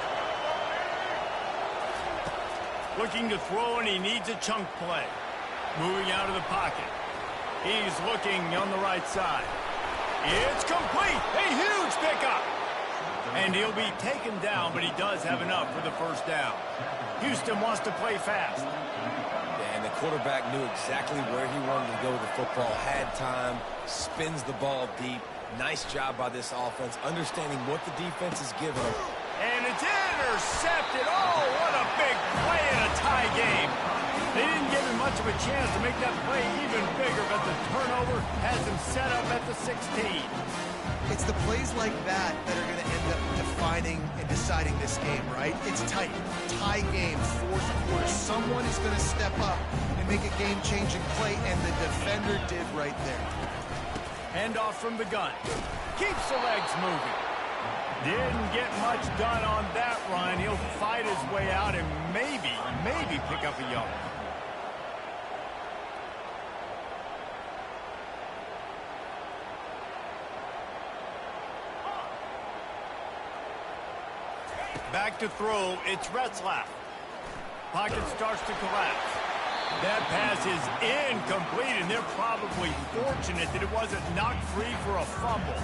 Looking to throw, and he needs a chunk play. Moving out of the pocket. He's looking on the right side. It's complete! A huge pickup! And he'll be taken down, but he does have enough for the first down. Houston wants to play fast. And the quarterback knew exactly where he wanted to go with the football, had time, spins the ball deep. Nice job by this offense, understanding what the defense is giving them. And it's intercepted. Oh, what a big play in a tie game. They didn't give him much of a chance to make that play even bigger, but the turnover has him set up at the 16. It's the plays like that that are going to end up defining and deciding this game, right? It's tight. Tie game, fourth quarter. Someone is going to step up and make a game-changing play, and the defender did right there. Handoff from the gun. Keeps the legs moving. Didn't get much done on that run. He'll fight his way out and maybe pick up a yard. Back to throw, it's Retzlaff. Pocket starts to collapse. That pass is incomplete, and they're probably fortunate that it wasn't knocked free for a fumble.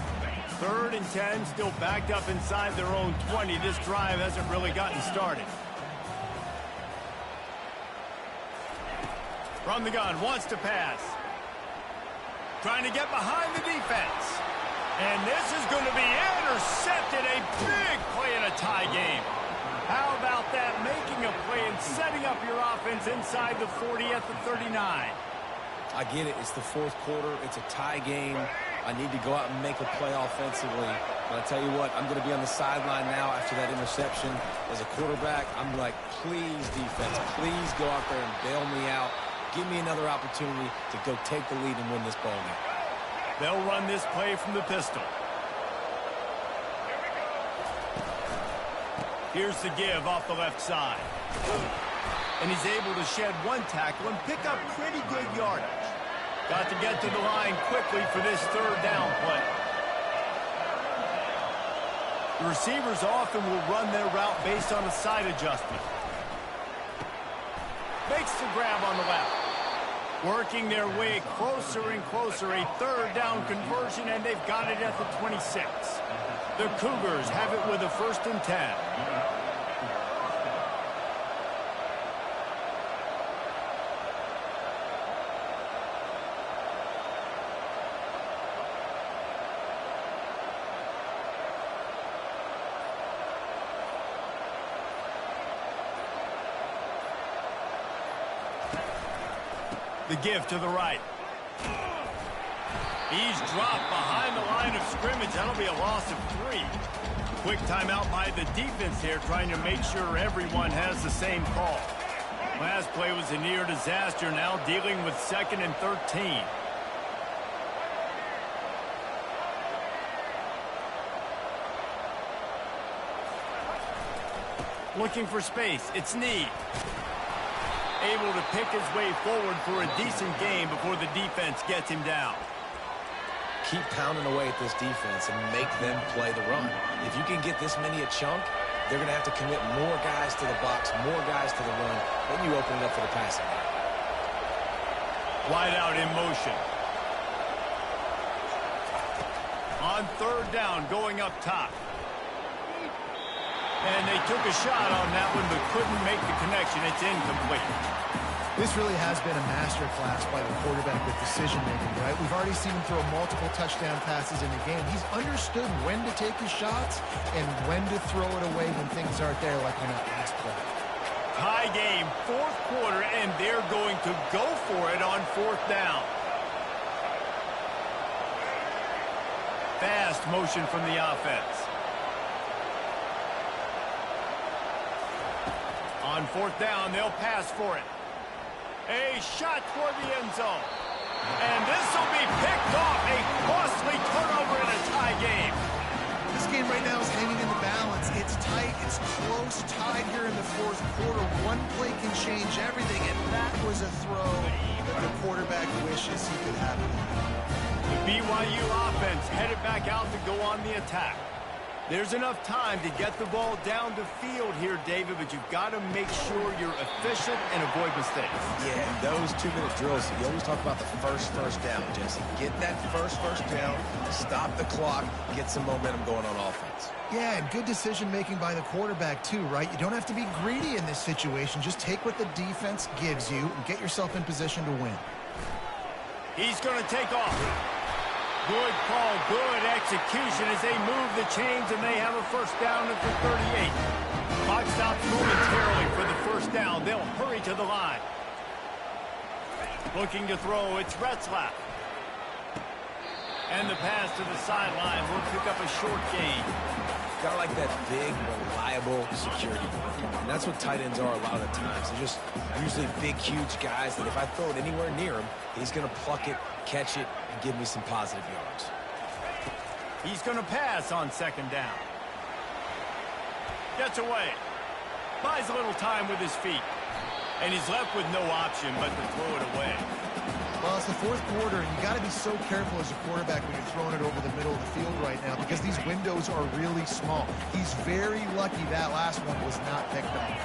3rd and 10, still backed up inside their own 20. This drive hasn't really gotten started. From the gun, wants to pass. Trying to get behind the defense. And this is going to be intercepted. A big play in a tie game. How about that, making a play and setting up your offense inside the 40 at the 39. I get it. It's the fourth quarter. It's a tie game. I need to go out and make a play offensively. But I tell you what, I'm going to be on the sideline now after that interception. As a quarterback, I'm like, please, defense, please go out there and bail me out. Give me another opportunity to go take the lead and win this ball game. They'll run this play from the pistol. Here's the give off the left side. And he's able to shed one tackle and pick up pretty good yardage. Got to get to the line quickly for this third down play. The receivers often will run their route based on a side adjustment. Makes the grab on the left. Working their way closer and closer. A third down conversion, and they've got it at the 26. The Cougars have it with a 1st and 10. The give to the right. He's dropped behind the line of scrimmage. That'll be a loss of 3. Quick timeout by the defense here, trying to make sure everyone has the same call. Last play was a near disaster, now dealing with 2nd and 13. Looking for space. It's Need. Able to pick his way forward for a decent game before the defense gets him down. Keep pounding away at this defense and make them play the run. If you can get this many a chunk, they're going to have to commit more guys to the box, more guys to the run. Then you open it up for the passing game. Wide out in motion. On 3rd down, going up top. And they took a shot on that one, but couldn't make the connection. It's incomplete. This really has been a masterclass by the quarterback with decision-making, right? We've already seen him throw multiple touchdown passes in the game. He's understood when to take his shots and when to throw it away when things aren't there, like on that last play. Tie game, 4th quarter, and they're going to go for it on 4th down. Fast motion from the offense. On 4th down, they'll pass for it. A shot toward the end zone. And this will be picked off. A costly turnover in a tie game. This game right now is hanging in the balance. It's tight. It's close. Tied here in the 4th quarter. One play can change everything, and that was a throw that the quarterback wishes he could have. The BYU offense headed back out to go on the attack. There's enough time to get the ball down the field here, David, but you've got to make sure you're efficient and avoid mistakes. Yeah, and those 2-minute drills, you always talk about the first down, Jesse. Get that first down, stop the clock, get some momentum going on offense. Yeah, and good decision-making by the quarterback, too, right? You don't have to be greedy in this situation. Just take what the defense gives you and get yourself in position to win. He's going to take off. Good call, good execution as they move the chains, and they have a 1st down at the 38. Clock stops momentarily for the 1st down. They'll hurry to the line. Looking to throw, it's Retzlaff. And the pass to the sideline will pick up a short gain. Got to like that big, reliable security. And that's what tight ends are a lot of the times. They're just usually big, huge guys that if I throw it anywhere near him, he's going to pluck it, catch it, and give me some positive yards. He's going to pass on 2nd down. Gets away. Buys a little time with his feet. And he's left with no option but to throw it away. Well, it's the 4th quarter, and you got to be so careful as a quarterback when you're throwing it over the middle of the field right now because these windows are really small. He's very lucky that last one was not picked off.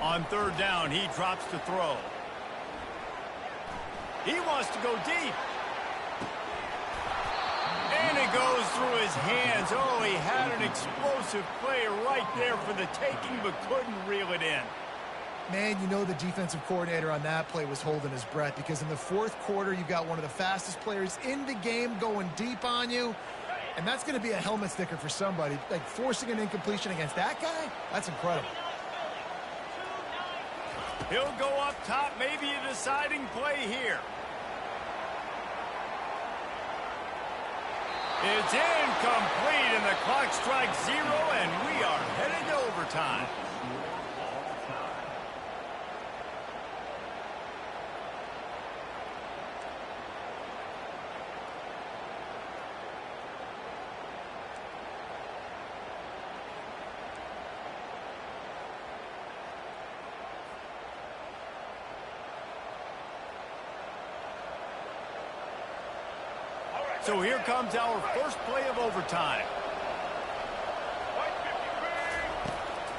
On 3rd down, he drops to throw. He wants to go deep. And it goes through his hands. Oh, he had an explosive play right there for the taking, but couldn't reel it in. Man, you know the defensive coordinator on that play was holding his breath because in the 4th quarter, you've got one of the fastest players in the game going deep on you. And that's going to be a helmet sticker for somebody. Like forcing an incompletion against that guy, that's incredible. He'll go up top, maybe a deciding play here. It's incomplete, and the clock strikes 0, and we are headed to overtime. So here comes our first play of overtime.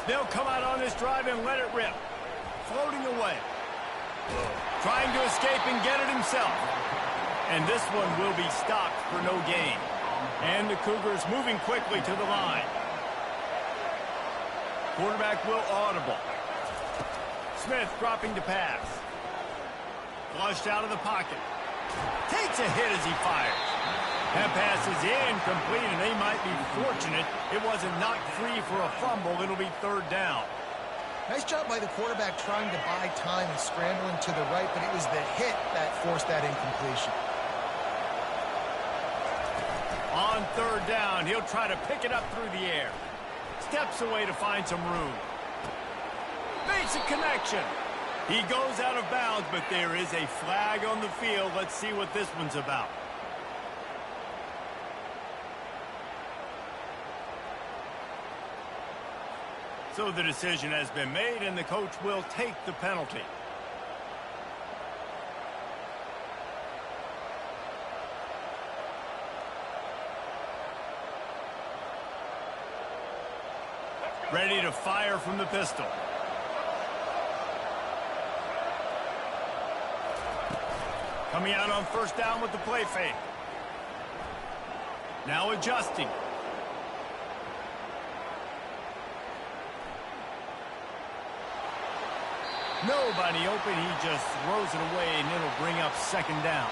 They'll come out on this drive and let it rip. Floating away. Trying to escape and get it himself. And this one will be stopped for no gain. And the Cougars moving quickly to the line. Quarterback will audible. Smith dropping to pass. Flushed out of the pocket. Takes a hit as he fires. That pass is incomplete, and they might be fortunate it wasn't knocked free for a fumble. It'll be third down. Nice job by the quarterback trying to buy time and scrambling to the right, but it was the hit that forced that incompletion. On third down, he'll try to pick it up through the air. Steps away to find some room. Makes a connection. He goes out of bounds, but there is a flag on the field. Let's see what this one's about. So the decision has been made, and the coach will take the penalty. Ready to fire from the pistol. Coming out on first down with the play fake. Now adjusting. Nobody open. He just throws it away, and it'll bring up second down.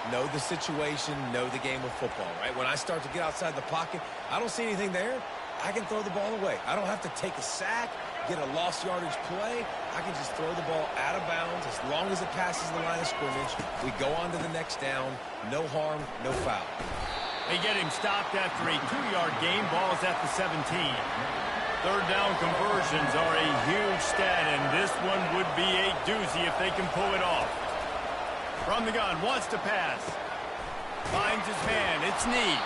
Know the situation, know the game of football, right? When I start to get outside the pocket, I don't see anything there. I can throw the ball away. I don't have to take a sack, get a lost yardage play. I can just throw the ball out of bounds. As long as it passes the line of scrimmage, we go on to the next down. No harm, no foul. They get him stopped after a 2-yard gain. Ball's at the 17. Third down conversions are a huge stat, and this one would be a doozy if they can pull it off. From the gun, wants to pass. Finds his man, it's Need.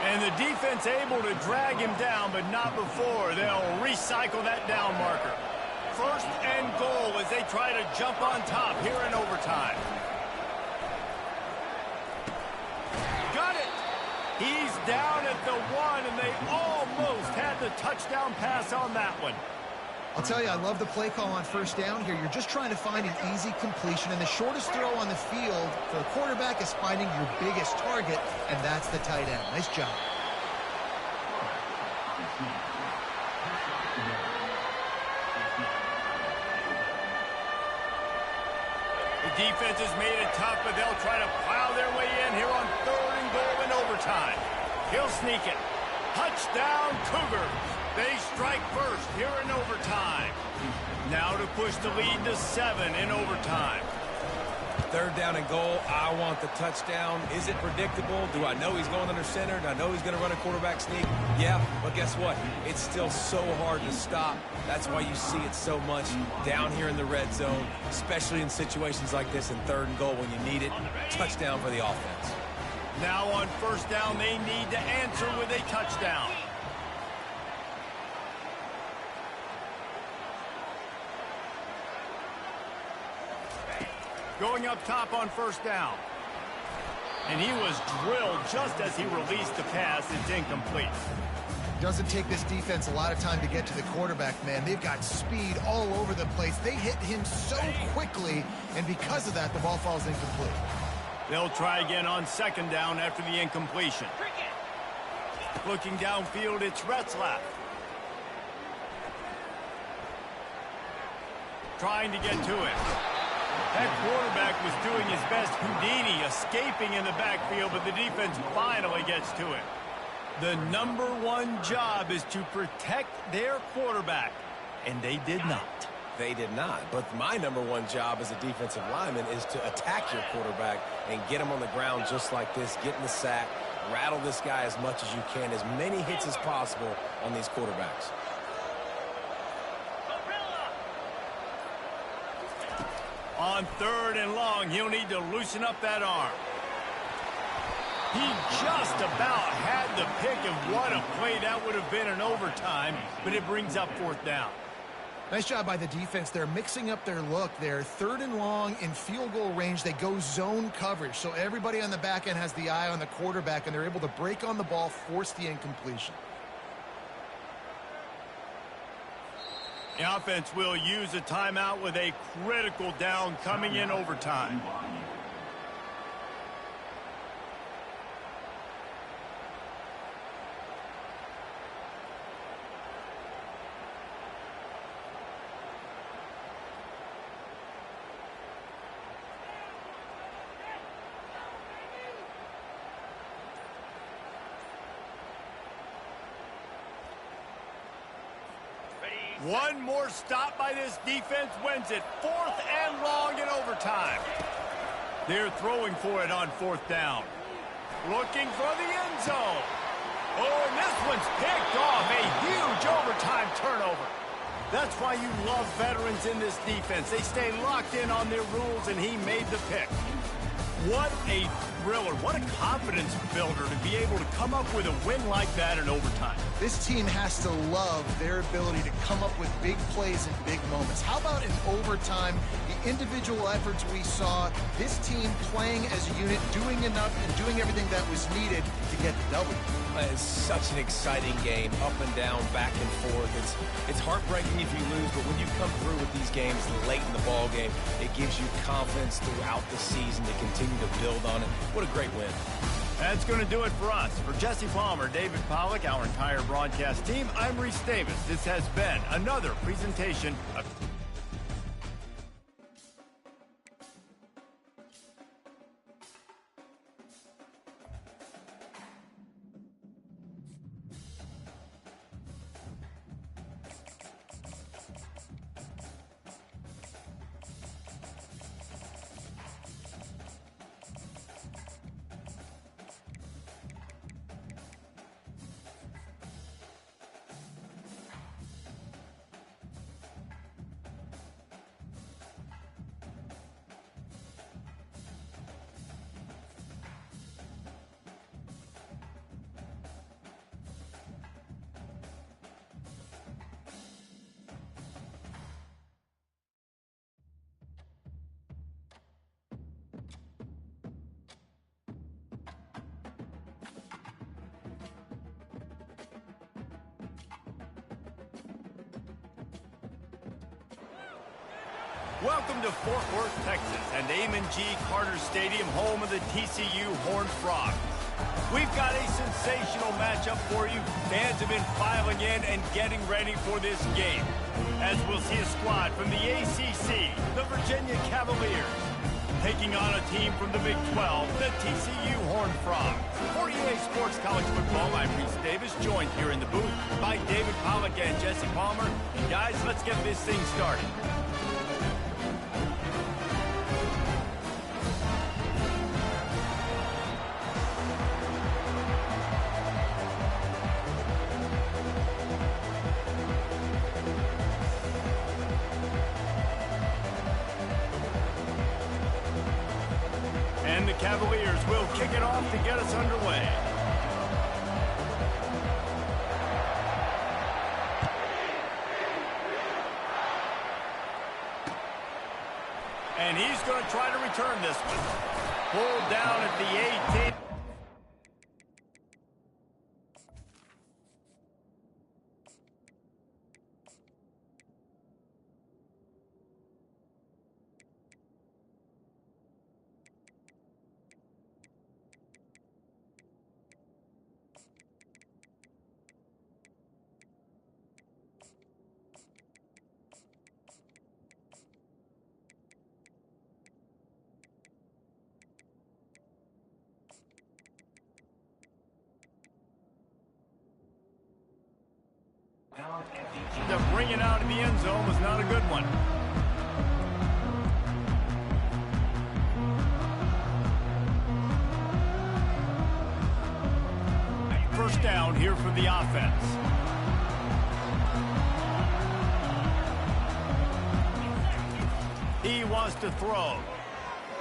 And the defense able to drag him down, but not before. They'll recycle that down marker. First and goal as they try to jump on top here in overtime. Got it! He's down at the 1, and they almost had the touchdown pass on that one. I'll tell you, I love the play call on first down here. You're just trying to find an easy completion, and the shortest throw on the field for the quarterback is finding your biggest target, and that's the tight end. Nice job. The defense has made it tough, but they'll try to plow their way in here on third and goal in overtime. He'll sneak it. Touchdown, Cougars. They strike first here in overtime. Now to push the lead to 7 in overtime. Third down and goal. I want the touchdown. Is it predictable? Do I know he's going under center? Do I know he's going to run a quarterback sneak? Yeah, but guess what? It's still so hard to stop. That's why you see it so much down here in the red zone, especially in situations like this in third and goal when you need it. Touchdown for the offense. Now on first down, they need to answer with a touchdown. Going up top on first down. And he was drilled just as he released the pass. It's incomplete. Doesn't take this defense a lot of time to get to the quarterback, man. They've got speed all over the place. They hit him so quickly, and because of that, the ball falls incomplete. They'll try again on second down after the incompletion. Looking downfield, it's Retzlaff. Trying to get to it. That quarterback was doing his best Houdini, escaping in the backfield, but the defense finally gets to it. The #1 job is to protect their quarterback, and they did not. They did not. But my #1 job as a defensive lineman is to attack your quarterback and get him on the ground just like this, get in the sack, rattle this guy as much as you can, as many hits as possible on these quarterbacks. On 3rd and long, he'll need to loosen up that arm. He just about had the pick, and what a play that would have been in overtime, but it brings up 4th down. Nice job by the defense. They're mixing up their look. They're 3rd and long in field goal range. They go zone coverage, so everybody on the back end has the eye on the quarterback, and they're able to break on the ball, force the incompletion. The offense will use a timeout with a critical down coming in overtime. One more stop by this defense wins it. 4th and long in overtime. They're throwing for it on 4th down. Looking for the end zone. Oh, and this one's picked off. A huge overtime turnover. That's why you love veterans in this defense. They stay locked in on their rules, and he made the pick. What a thriller. What a confidence builder to be able to come up with a win like that in overtime. This team has to love their ability to come up with big plays in big moments. How about in overtime, the individual efforts we saw, this team playing as a unit, doing enough and doing everything that was needed to get the W. It's such an exciting game, up and down, back and forth. It's heartbreaking if you lose, but when you come through with these games late in the ball game, it gives you confidence throughout the season to continue to build on it. What a great win. That's going to do it for us. For Jesse Palmer, David Pollack, our entire broadcast team, I'm Reese Davis. This has been another presentation of... Welcome to Fort Worth, Texas, and Amon G. Carter Stadium, home of the TCU Horned Frogs. We've got a sensational matchup for you. Fans have been filing in and getting ready for this game, as we'll see a squad from the ACC, the Virginia Cavaliers, taking on a team from the Big 12, the TCU Horned Frogs. For EA Sports College Football, I'm Reese Davis, joined here in the booth by David Pollack and Jesse Palmer. And guys, let's get this thing started. And the Cavaliers will kick it off to get us underway. And he's going to try to return this one. Pulled down at the 18. The bring it out of the end zone was not a good one. first down here for the offense. He wants to throw.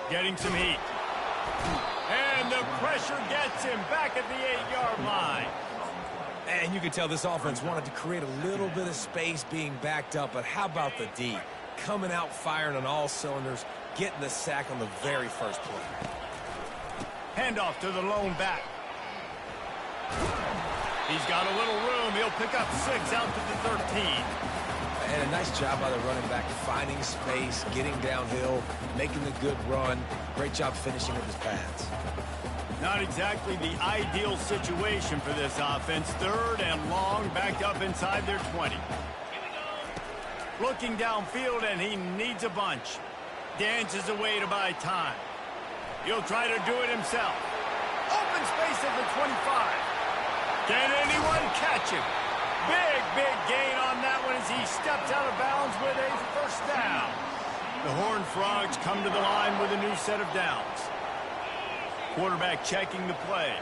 Getting some heat. And the pressure gets him back at the 8-yard line. And you can tell this offense wanted to create a little bit of space being backed up, but how about the D? Coming out firing on all cylinders, getting the sack on the very first play. Handoff to the lone back. He's got a little room. He'll pick up 6 out to the 13. And a nice job by the running back, finding space, getting downhill, making the good run. Great job finishing with his pads. Not exactly the ideal situation for this offense. 3rd and long, backed up inside their 20. Looking downfield, and he needs a bunch. Dances away to buy time. He'll try to do it himself. Open space at the 25. Can anyone catch him? Big gain on that one as he steps out of bounds with a first down. The Horned Frogs come to the line with a new set of downs. Quarterback checking the play.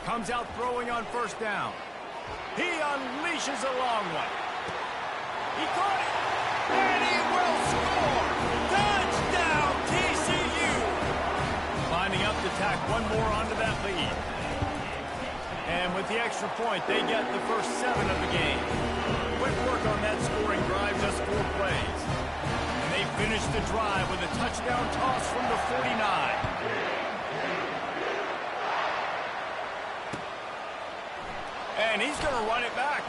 Comes out throwing on first down. He unleashes a long one. He caught it. And he will score. Touchdown, TCU. Lining up to tack one more onto that lead. And with the extra point, they get the first 7 of the game. Quick work on that scoring drive, just 4 plays. And they finish the drive with a touchdown toss from the 49. And he's going to run it back.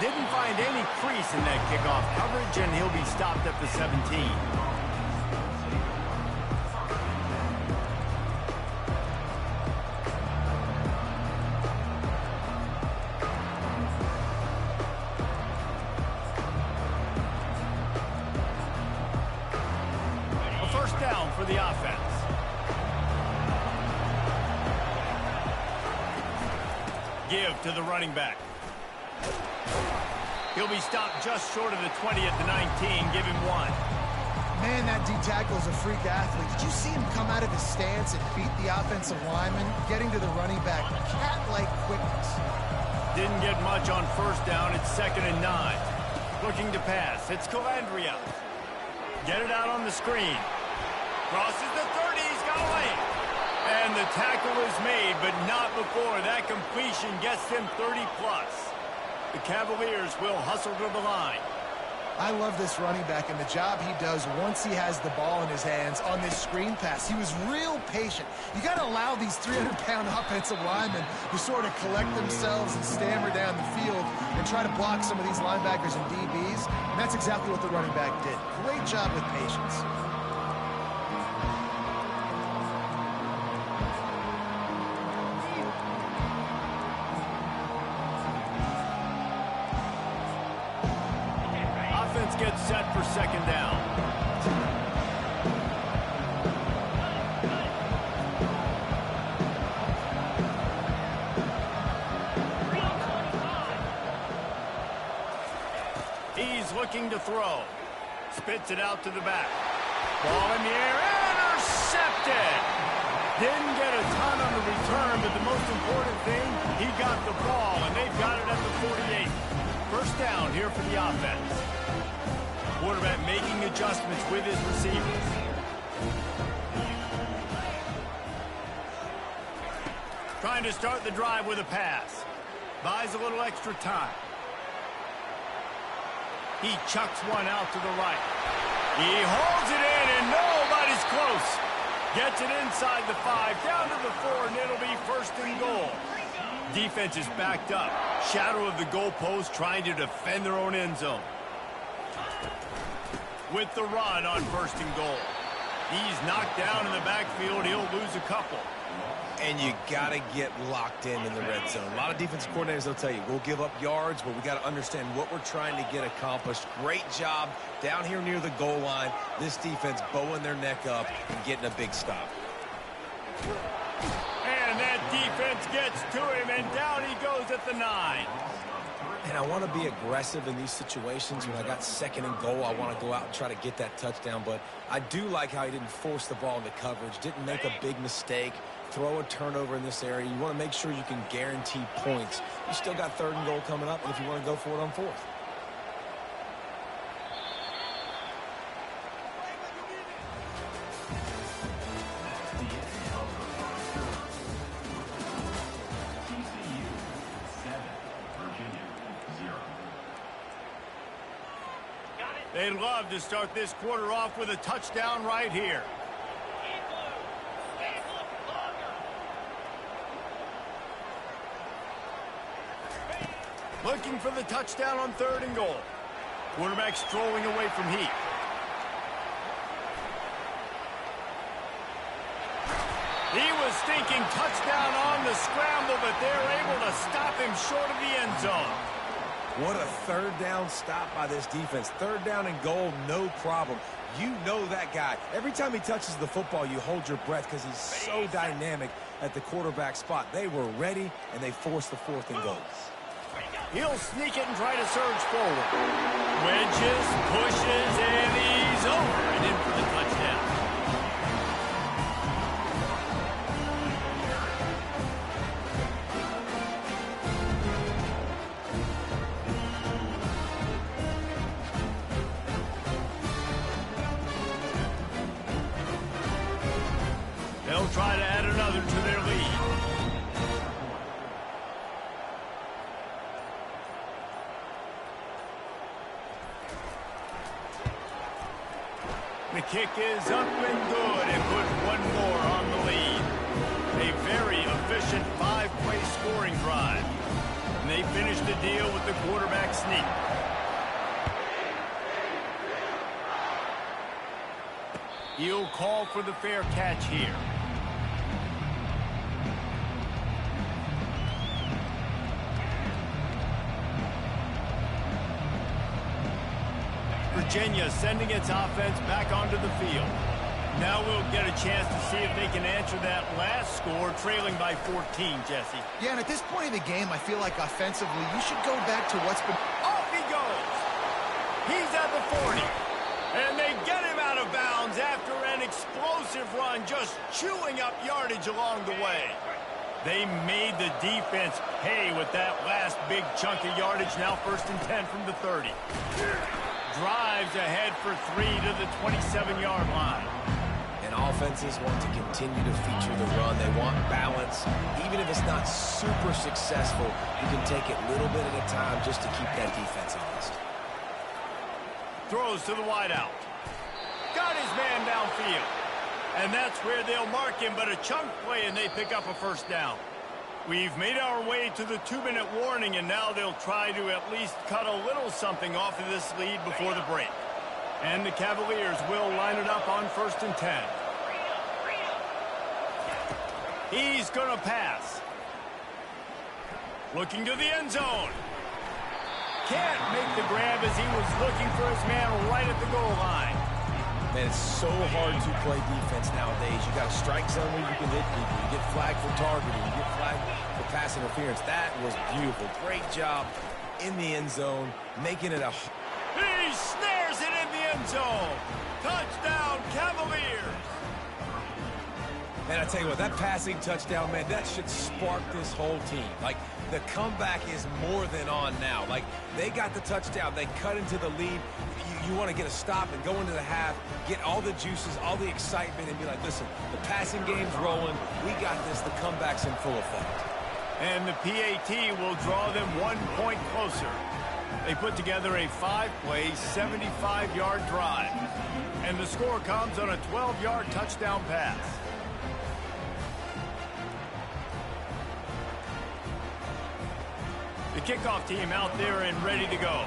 Didn't find any crease in that kickoff coverage, and he'll be stopped at the 17. Down for the offense. Give to the running back. He'll be stopped just short of the 20 at the 19. Give him 1. Man, that D tackle is a freak athlete. Did you see him come out of his stance and beat the offensive lineman, getting to the running back? Cat-like quickness. Didn't get much on first down. It's 2nd and 9. Looking to pass. It's Calandria. Get it out on the screen. Crosses the 30, he's got away. And the tackle is made, but not before that completion gets them 30+. The Cavaliers will hustle to the line. I love this running back and the job he does once he has the ball in his hands on this screen pass. He was real patient. You got to allow these 300-pound offensive linemen to sort of collect themselves and stammer down the field and try to block some of these linebackers and DBs. And that's exactly what the running back did. Great job with patience. Gets set for 2nd down. He's looking to throw. Spits it out to the back. Ball in the air. Intercepted. Didn't get a ton on the return, but the most important thing, he got the ball, and they've got it at the 48. First down here for the offense. Quarterback making adjustments with his receivers. Trying to start the drive with a pass. Buys a little extra time. He chucks one out to the right. He holds it in, and nobody's close. Gets it inside the 5, down to the 4, and it'll be 1st and goal. Defense is backed up. Shadow of the goalpost, trying to defend their own end zone. With the run on 1st and goal. He's knocked down in the backfield. He'll lose a couple. And you got to get locked in the red zone. A lot of defensive coordinators will tell you, we'll give up yards, but we got to understand what we're trying to get accomplished. Great job down here near the goal line. This defense bowing their neck up and getting a big stop. And that defense gets to him, and down he goes at the 9. And I want to be aggressive in these situations. When I got 2nd and goal, I want to go out and try to get that touchdown. But I do like how he didn't force the ball into coverage, didn't make a big mistake, throw a turnover in this area. You want to make sure you can guarantee points. You still got 3rd and goal coming up, and if you want to go for it on 4th. They'd love to start this quarter off with a touchdown right here. Looking for the touchdown on 3rd and goal. Quarterback strolling away from Heath. He was thinking touchdown on the scramble, but they're able to stop him short of the end zone. What a 3rd down stop by this defense. 3rd down and goal, no problem. You know that guy. Every time he touches the football, you hold your breath because he's so dynamic at the quarterback spot. They were ready, and they forced the 4th and goal. He'll sneak it and try to surge forward. Wedges, pushes, and he's over and in for the touchdown. They'll try to add another to their lead. The kick is up and good, and put one more on the lead. A very efficient 5-play scoring drive. And they finish the deal with the quarterback sneak. He'll call for the fair catch here. Virginia sending its offense back onto the field. Now we'll get a chance to see if they can answer that last score, trailing by 14, Jesse. Yeah, and at this point in the game, I feel like offensively, you should go back to what's been... Off he goes! He's at the 40. And they get him out of bounds after an explosive run, just chewing up yardage along the way. They made the defense pay with that last big chunk of yardage. Now 1st and 10 from the 30. Drives ahead for 3 to the 27-yard line. And offenses want to continue to feature the run. They want balance. Even if it's not super successful, you can take it little bit at a time just to keep that defense honest. Throws to the wideout. Got his man downfield. And that's where they'll mark him, but a chunk play, and they pick up a 1st down. We've made our way to the 2-minute warning, and now they'll try to at least cut a little something off of this lead before the break. And the Cavaliers will line it up on 1st and 10. He's going to pass. Looking to the end zone. Can't make the grab as he was looking for his man right at the goal line. Man, it's so hard to play defense nowadays. You got a strike zone where you can hit people. You get flagged for targeting. You get flagged for pass interference. That was beautiful. Great job in the end zone, making it a... He snares it in the end zone. Touchdown, Cavaliers. Man, I tell you what, that passing touchdown, man, that should spark this whole team. Like, the comeback is more than on now. Like, they got the touchdown. They cut into the lead. You want to get a stop and go into the half, get all the juices, all the excitement, and be like, listen, the passing game's rolling. We got this. The comeback's in full effect. And the PAT will draw them 1 point closer. They put together a 5-play, 75-yard drive. And the score comes on a 12-yard touchdown pass. The kickoff team out there and ready to go.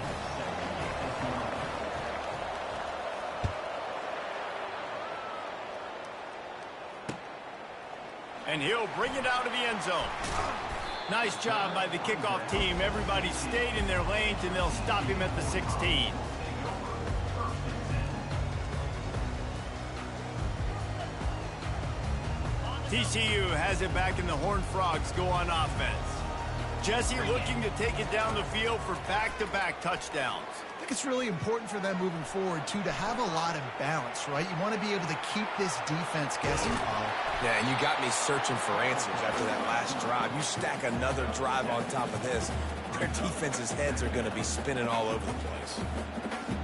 And he'll bring it out of the end zone. Nice job by the kickoff team. Everybody stayed in their lanes, and they'll stop him at the 16. TCU has it back, and the Horned Frogs go on offense. Jesse looking to take it down the field for back-to-back touchdowns. I think it's really important for them moving forward, too, to have a lot of balance, right? You want to be able to keep this defense guessing, Paul. Yeah, and you got me searching for answers after that last drive. You stack another drive on top of this, their defense's heads are going to be spinning all over the place.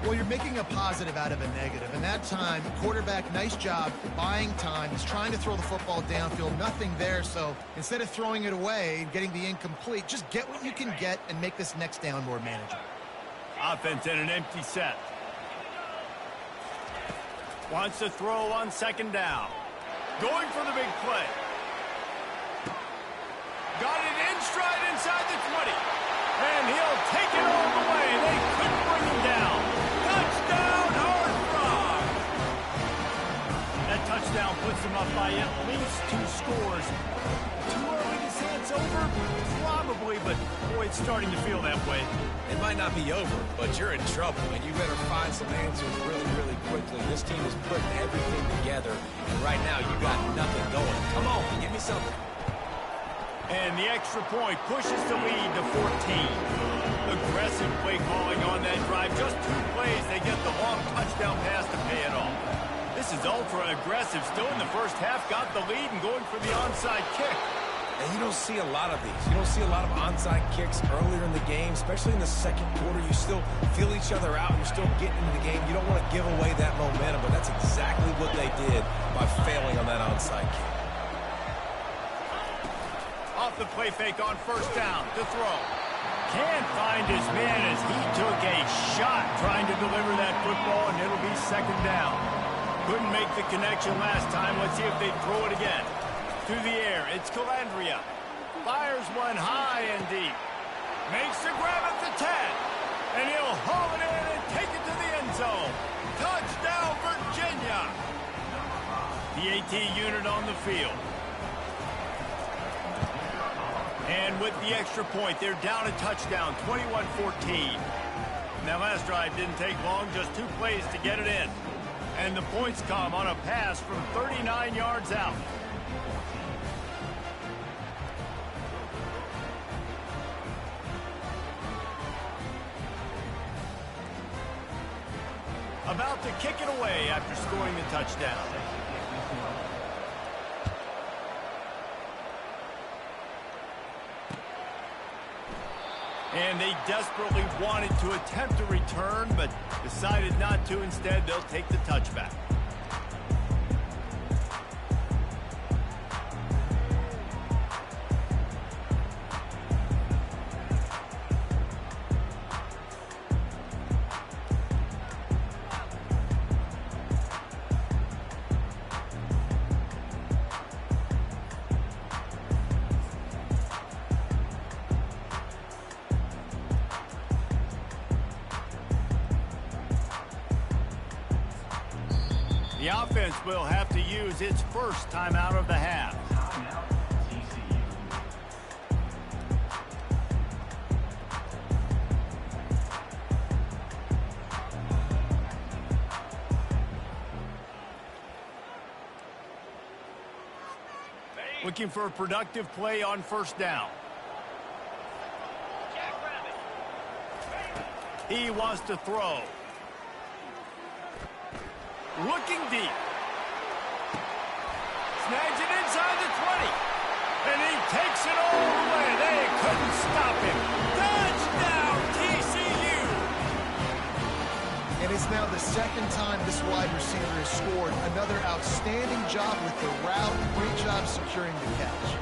Well, you're making a positive out of a negative. And that time, quarterback, nice job buying time. He's trying to throw the football downfield. Nothing there. So instead of throwing it away and getting the incomplete, just get what you can get and make this next down more manageable. Offense in an empty set. Wants to throw on second down. Going for the big play. Got it in stride inside the 20. And he'll take it all the way. They couldn't bring him down. Touchdown, Horned Frogs! That touchdown puts them up by at least 2 scores. Too early to say it's over? Probably, but boy, it's starting to feel that way. It might not be over, but you're in trouble, and you better find some answers really, really quickly. This team is putting everything together, and right now you got nothing going. Come on, give me something. And the extra point pushes the lead to 14. Aggressive play calling on that drive. Just 2 plays, they get the long touchdown pass to pay it off. This is ultra aggressive. Still in the first half, got the lead and going for the onside kick. And you don't see a lot of these. You don't see a lot of onside kicks earlier in the game, especially in the second quarter. You still feel each other out. You're still getting into the game. You don't want to give away that momentum, but that's exactly what they did by failing on that onside kick. Off the play fake on first down to throw. Can't find his man as he took a shot trying to deliver that football, and it'll be second down. Couldn't make the connection last time. Let's see if they throw it again. Through the air, it's Calandria. Fires one high and deep. Makes the grab at the 10. And he'll haul it in and take it to the end zone. Touchdown, Virginia. The AT unit on the field. And with the extra point, they're down a touchdown, 21-14. That last drive didn't take long, just 2 plays to get it in. And the points come on a pass from 39 yards out. About to kick it away after scoring the touchdown. And they desperately wanted to attempt a return, but decided not to. Instead, they'll take the touchback. The offense will have to use its first timeout of the half. Looking for a productive play on first down. He wants to throw. Looking deep. Snags it inside the 20. And he takes it all the way. They couldn't stop him. Touchdown, TCU! And it's now the second time this wide receiver has scored. Another outstanding job with the route. Great job securing the catch.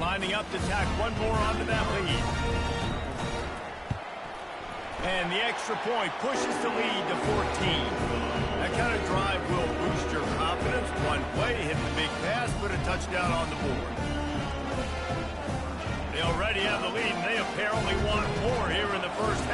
Lining up to tack one more onto that lead. And the extra point pushes the lead to 14. That kind of drive will boost your confidence. One play, hit the big pass, put a touchdown on the board. They already have the lead, and they apparently want more here in the first half.